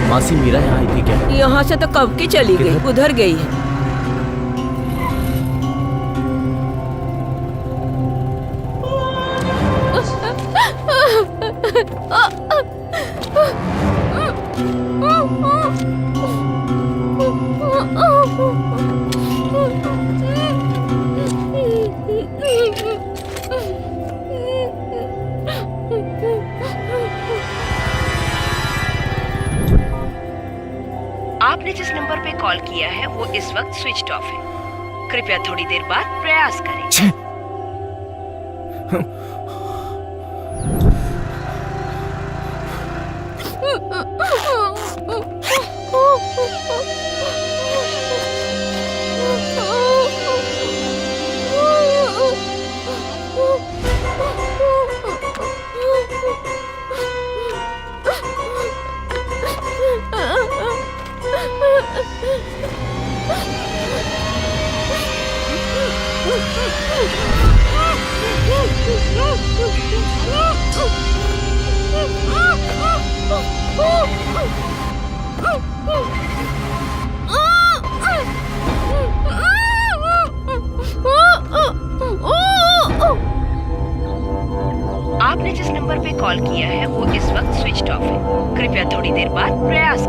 मासी, मीरा यहाँ आई थी क्या? यहाँ से तो कब की चली गई, उधर गई है। आपने जिस नंबर पे कॉल किया है वो इस वक्त स्विच ऑफ है। कृपया थोड़ी देर बाद प्रयास करें। Oh आपने जिस नंबर पे कॉल किया है वो इस वक्त स्विच ऑफ है। कृपया थोड़ी देर बाद प्रयास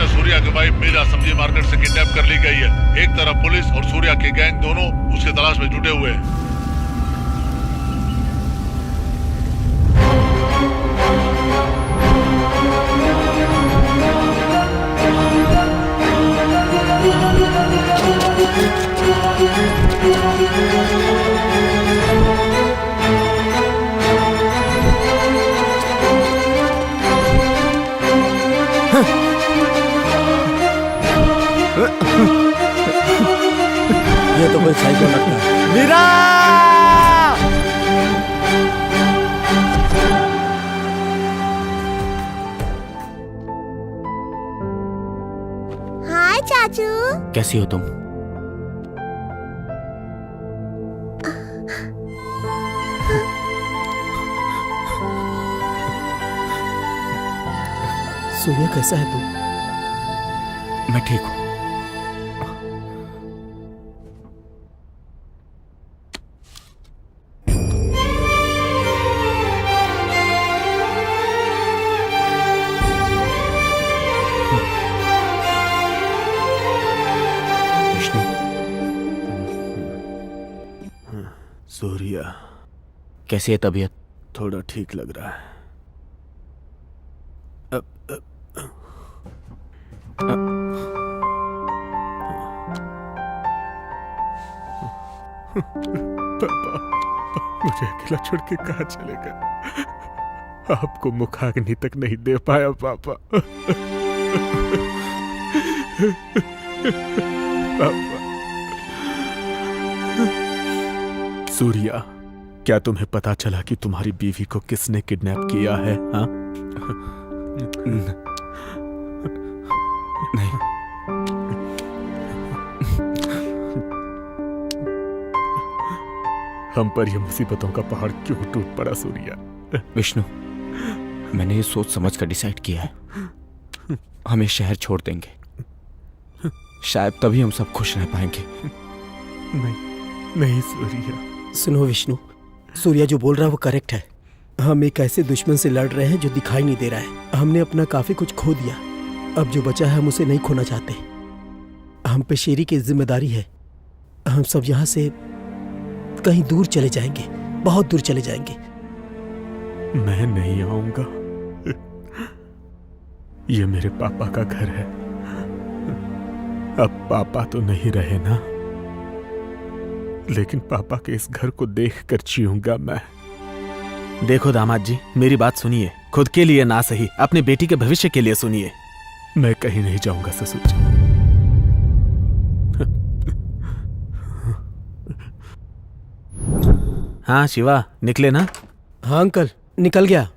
सूर्या की वाइफ मीरा सब्जी मार्केट से किडनैप कर ली गई है। एक तरफ पुलिस और सूर्या की गैंग दोनों उसकी तलाश में जुटे हुए हैं। ये तो कोई साइको लगता है। मीरा! हाय चाचू। कैसी हो तुम? सूर्या कैसा है तू? मैं ठीक हूँ। सूर्या, कैसी है तबीयत? थोड़ा ठीक लग रहा है। पापा, मुझे अकेला छोड़ के कहाँ चले गए? आपको मुखाग्नि तक नहीं दे पाया पापा। पापा। सूर्या, क्या तुम्हें पता चला कि तुम्हारी बीवी को किसने किडनैप किया है? हाँ? नहीं। हम पर यह मुसीबतों का पहाड़ क्यों टूट पड़ा सूर्या? विष्णु, मैंने ये सोच समझ कर डिसाइड किया है। हम ये शहर छोड़ देंगे। शायद तभी हम सब खुश रह पाएंगे। नहीं सूर्या। सुनो विष्णु, सूर्या जो बोल रहा है वो करेक्ट है। हम एक ऐसे दुश्मन से लड़ रहे हैं जो दिखाई नहीं दे रहा है। हमने अपना काफी कुछ खो दिया, अब जो बचा है हम उसे नहीं खोना चाहते। हम पे शेरी की जिम्मेदारी है। हम सब यहाँ से कहीं दूर चले जाएंगे, बहुत दूर चले जाएंगे। मैं नहीं आऊंगा। ये मेरे पापा का घर है। अब पापा तो नहीं रहे ना, लेकिन पापा के इस घर को देखकर जीऊंगा मैं। देखो दामाद जी, मेरी बात सुनिए। खुद के लिए ना सही, अपने बेटी के भविष्य के लिए सुनिए। मैं कहीं नहीं जाऊंगा ससुर जी। हाँ शिवा, निकले ना? हाँ अंकल, निकल गया।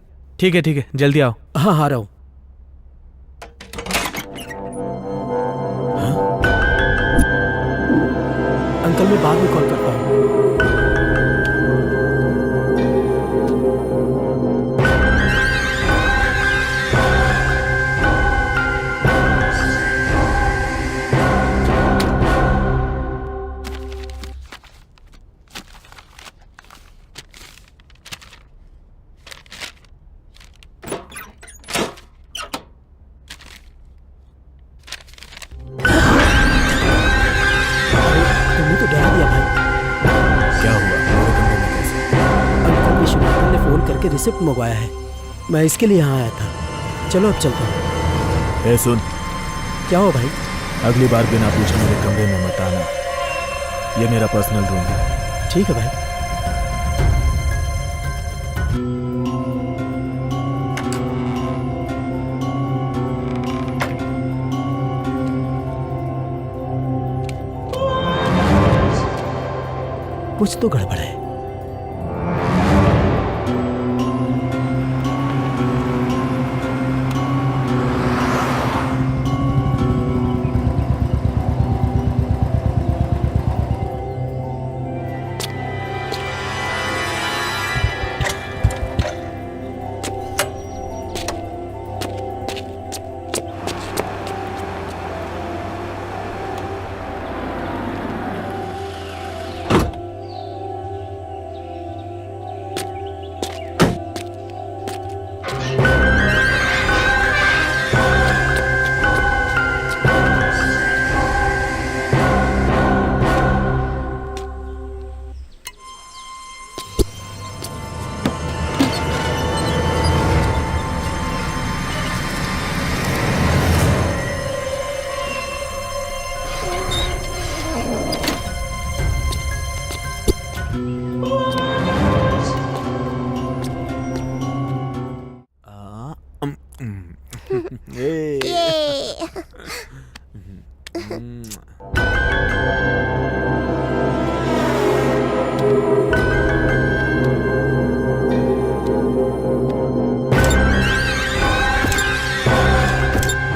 ठीक है, जल्दी आओ। हाँ आ रहा हूँ। अंकल मैं बाद में कॉल करता हूँ। डरा दिया भाई। क्या हुआ? मेरे कमरे में कैसे? अंकल विश्वनाथन ने फोन करके रिसिप्ट मंगवाया है। मैं इसके लिए यहाँ आया था। चलो अब चलता हूँ। ए सुन, क्या हो भाई? अगली बार बिना पूछे मेरे कमरे में मत आना। ये मेरा पर्सनल रूम है। ठीक है भाई। कुछ तो गड़बड़ है।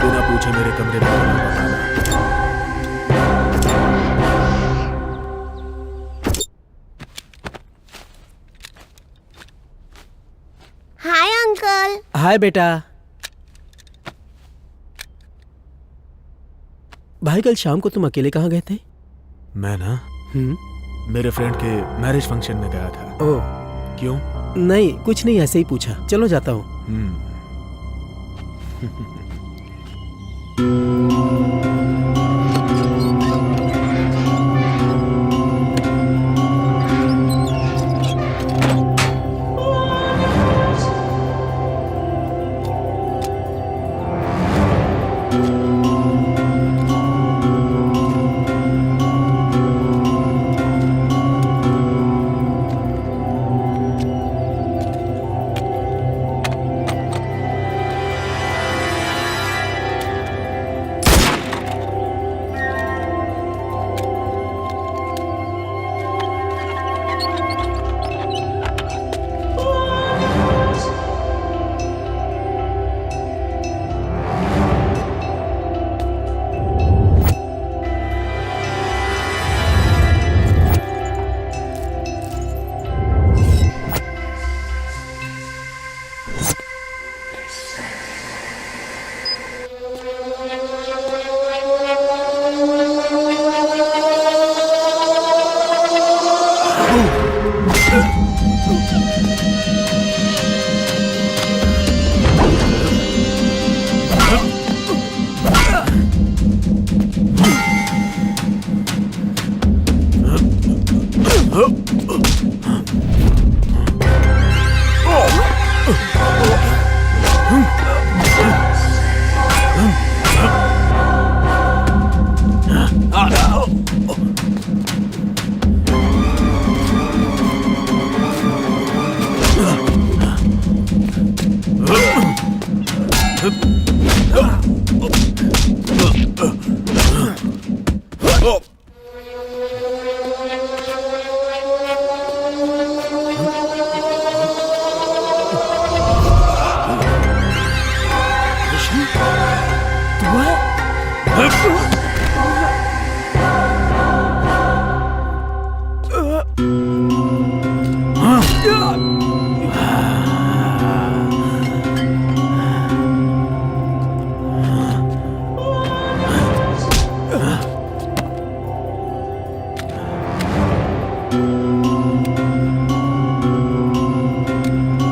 बिना पूछे मेरे कमरे में मत आना। Hi uncle. हाय बेटा। भाई कल शाम को तुम अकेले कहाँ गए थे? मैं ना मेरे फ्रेंड के मैरिज फंक्शन में गया था। ओह क्यों? नहीं, कुछ नहीं, ऐसे ही पूछा। चलो जाता हूँ।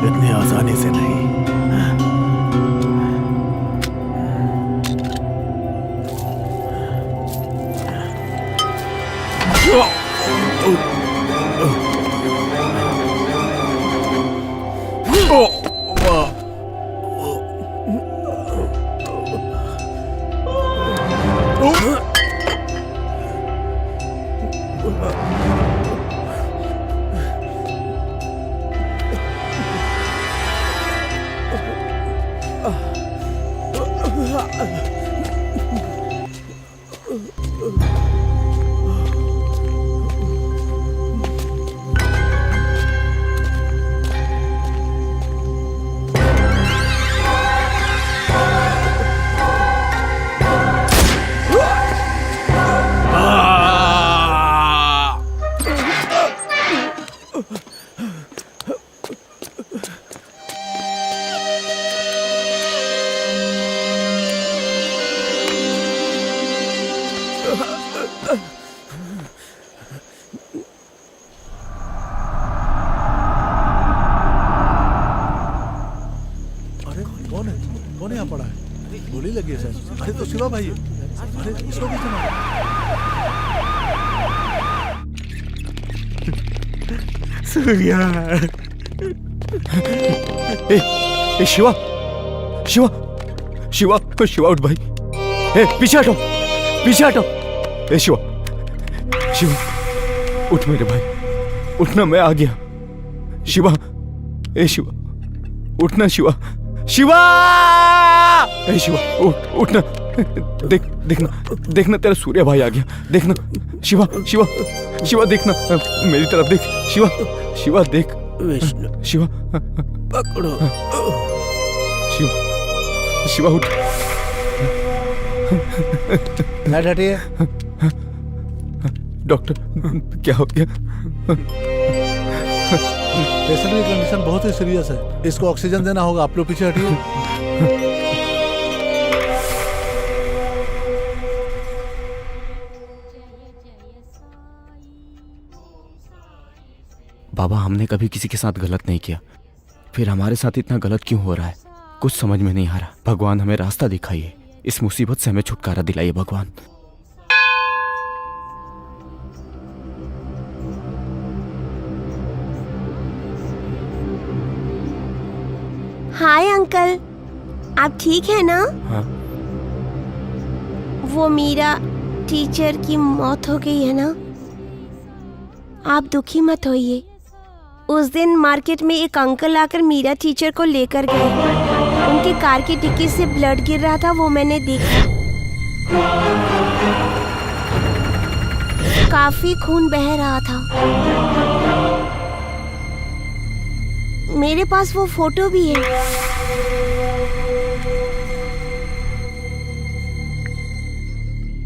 इतनी आसानी से नहीं। अरे कौन यहाँ पड़ा है? गोली लगी है सर। अरे तो शिवा भाई है। अरे इसको भी सुना। सूर्या। ए शिवा शिवा शिवा शिवा उठ भाई। ए पीछे हटो पीछे हटो। ए शिवा शिवा उठ मेरे भाई, उठना, मैं आ गया। शिवा ए शिवा उठना, शिवा शिवा ए शिवा उठना, देखना तेरा सूर्या भाई आ गया। देखना शिवा शिवा शिवा देखना, मेरी तरफ देख। शिवा देख। विष्णु शिवा पकड़ो। शिवा उठ। लाइट हटिए। डॉक्टर क्या हो गया? पेशेंट की कंडीशन बहुत ही सीरियस है, इसको ऑक्सीजन देना होगा। आप लोग पीछे हटिए। बाबा हमने कभी किसी के साथ गलत नहीं किया, फिर हमारे साथ इतना गलत क्यों हो रहा है? कुछ समझ में नहीं आ रहा। भगवान हमें रास्ता दिखाइए, इस मुसीबत से हमें छुटकारा दिलाइए भगवान। हाय अंकल, आप ठीक है ना? हाँ। वो मीरा टीचर की मौत हो गई है ना? आप दुखी मत होइए। उस दिन मार्केट में एक अंकल आकर मीरा टीचर को लेकर गए। उनकी कार की डिक्की से ब्लड गिर रहा था, वो मैंने देखा। काफी खून बह रहा था। मेरे पास वो फोटो भी है।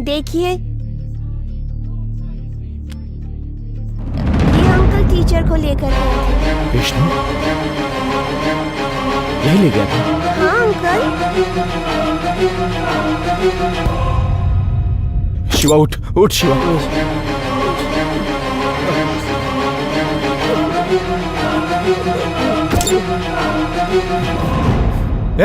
देखिए, ये अंकल टीचर को लेकर गए थे। विष्णु यही ले गया था? हाँ अंकल। शिवा उठ शिवा। ए!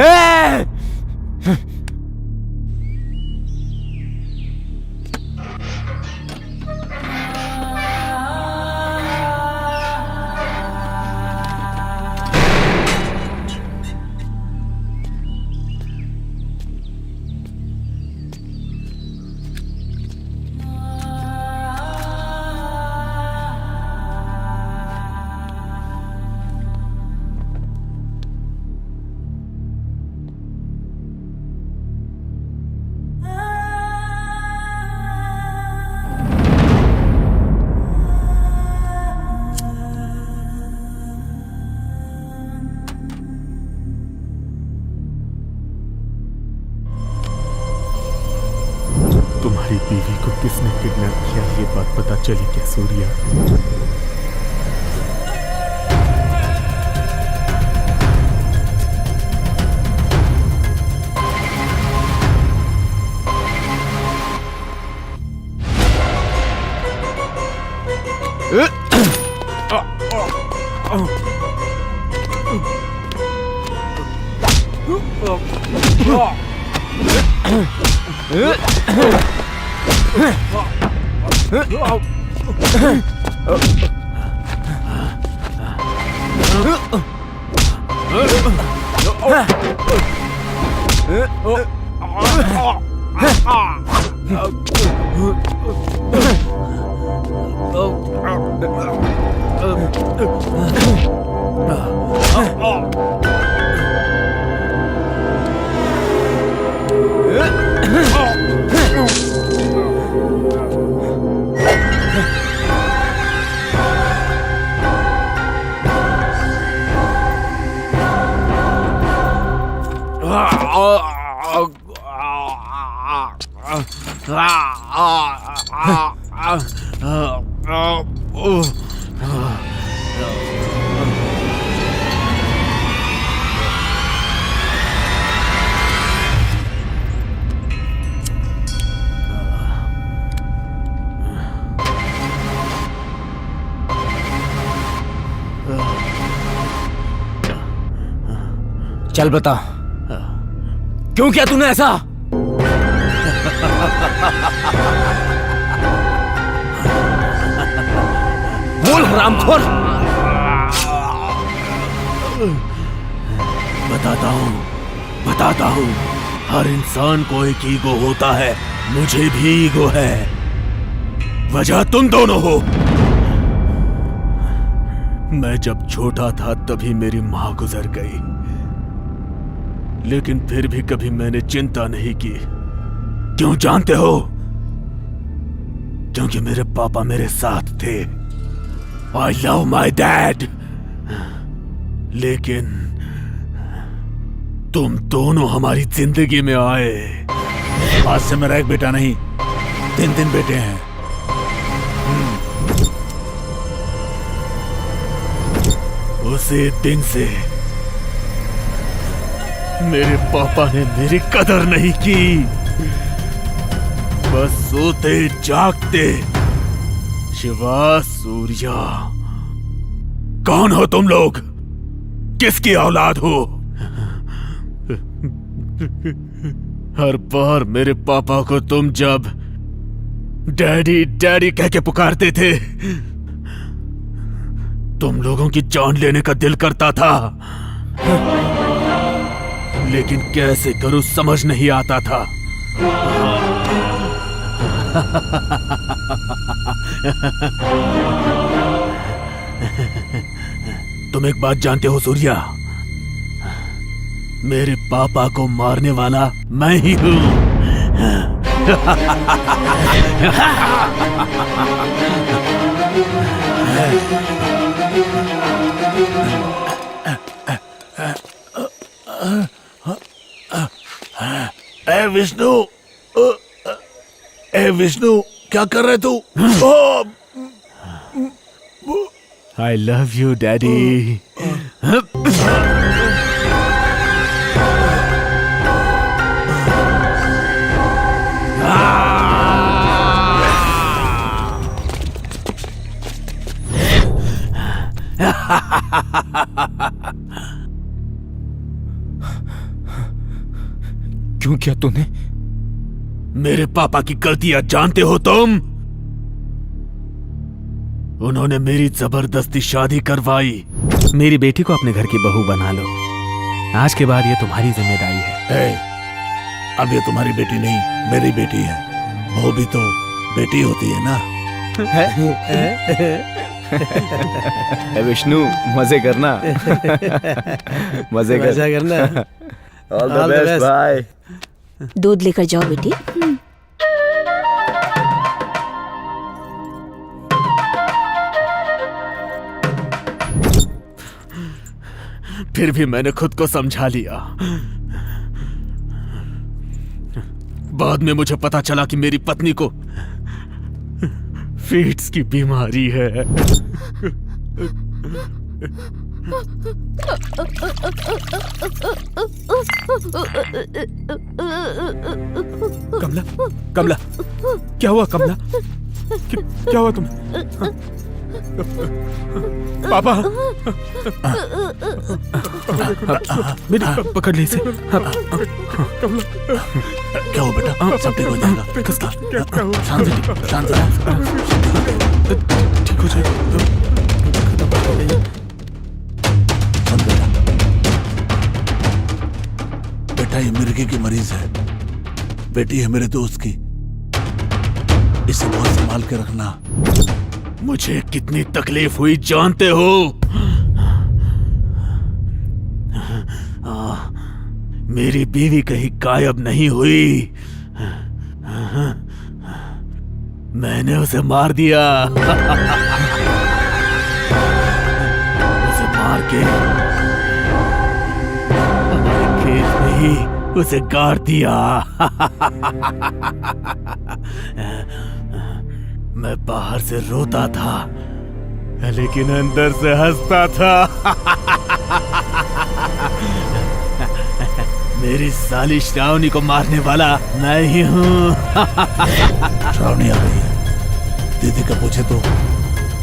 तुम्हारी बीवी को किसने किडनैप किया, ये बात पता चली क्या सूर्या? चल बता, क्यों किया तूने ऐसा? बोल हरामखोर। बताता हूँ। हर इंसान को एक ईगो होता है, मुझे भी ईगो है। वजह तुम दोनों हो। मैं जब छोटा था तभी मेरी माँ गुजर गई, लेकिन फिर भी कभी मैंने चिंता नहीं की। क्यों जानते हो? क्योंकि मेरे पापा मेरे साथ थे। I love my dad। लेकिन तुम दोनों हमारी जिंदगी में आए। आज से मेरा एक बेटा नहीं, 3 बेटे हैं। उसी दिन से मेरे पापा ने मेरी कदर नहीं की। बस सोते जागते शिवा, सूर्या। कौन हो तुम लोग? किसकी औलाद हो? हर बार मेरे पापा को तुम जब डैडी डैडी कह के पुकारते थे, तुम लोगों की जान लेने का दिल करता था, लेकिन कैसे करूं समझ नहीं आता था। तुम एक बात जानते हो सूर्या? मेरे पापा को मारने वाला मैं ही हूं। विष्णु, क्या कर रहे तू? I love you daddy. क्यों किया तूने? मेरे पापा की गलतियां जानते हो तुम? उन्होंने मेरी जबरदस्ती शादी करवाई। मेरी बेटी को अपने घर की बहू बना लो। आज के बाद ये तुम्हारी जिम्मेदारी है। अब ये तुम्हारी बेटी नहीं, मेरी बेटी है। वो भी तो बेटी होती है ना। विष्णु, मजे करना। मजे करना। All the best, bye. दूध लेकर जाओ बेटी। फिर भी मैंने खुद को समझा लिया। बाद में मुझे पता चला कि मेरी पत्नी को फीट्स की बीमारी है। कमला, कमला, क्या हुआ कमला? क्या हुआ तुम्हें? पापा, बेटा पकड़ ले इसे। क्या हो बेटा? सब ठीक हो जाएगा। क्या हुआ? शांत रहो। ठीक हो जाएगा। सुन बेटा, बेटा ये मिर्गी की मरीज है, बेटी है मेरे दोस्त की, इसे बहुत संभाल के रखना। मुझे कितनी तकलीफ हुई जानते हो? मेरी बीवी कहीं गायब नहीं हुई, मैंने उसे मार दिया। उसे मार के हमारे खेत में ही उसे गाड़ दिया। मैं बाहर से रोता था लेकिन अंदर से हंसता था। मेरी साली श्रावणी को मारने वाला मैं ही हूँ। श्रावणी आ गई है, दीदी का पूछे तो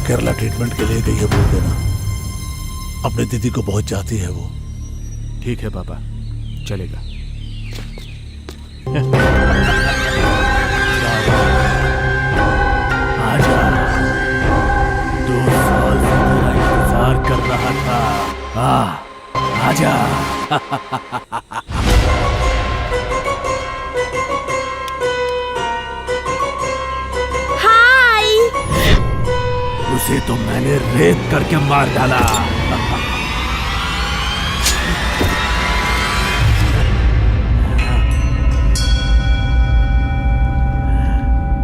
केरला ट्रीटमेंट के लिए गई है बोल देना। अपने दीदी को बहुत चाहती है वो। ठीक है पापा, चलेगा। आजा, 2 साल से तेरा इंतजार कर रहा था। आजा। हाय। उसे तो मैंने रेप करके मार डाला।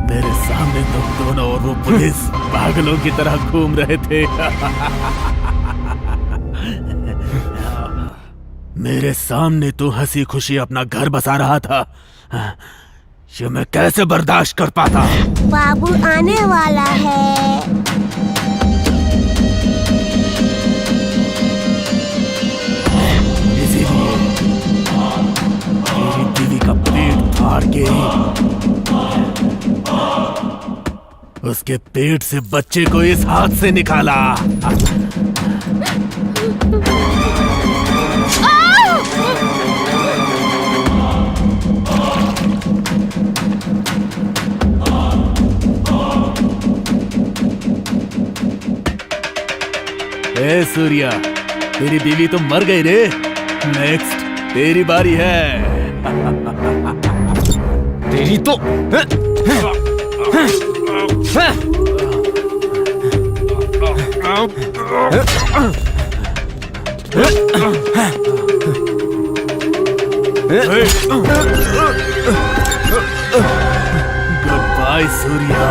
मेरे सामने तुम दोनों और वो पुलिस पागलों की तरह घूम रहे थे। मेरे सामने तू हंसी खुशी अपना घर बसा रहा था, ये मैं कैसे बर्दाश्त कर पाता? बाबू आने वाला है। इसीलिए मेरी बीवी का पेट फाड़ के उसके पेट से बच्चे को इस हाथ से निकाला। ए सूर्या, तेरी बीवी तो मर गई रे। नेक्स्ट तेरी बारी है। तेरी तो गुड बाय सूर्या।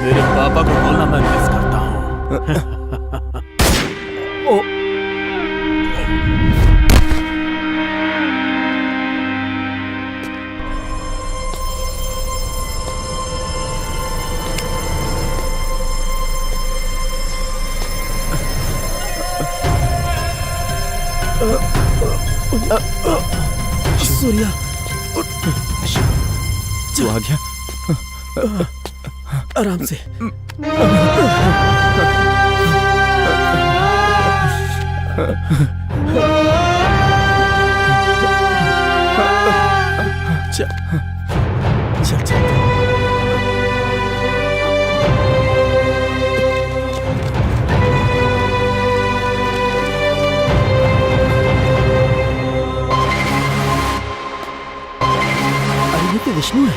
मेरे पापा को बोलना मैं मिस करता हूँ। सूर्या, तू आ गया? आराम से। चल चल चल। अरे ये तो विष्णु है।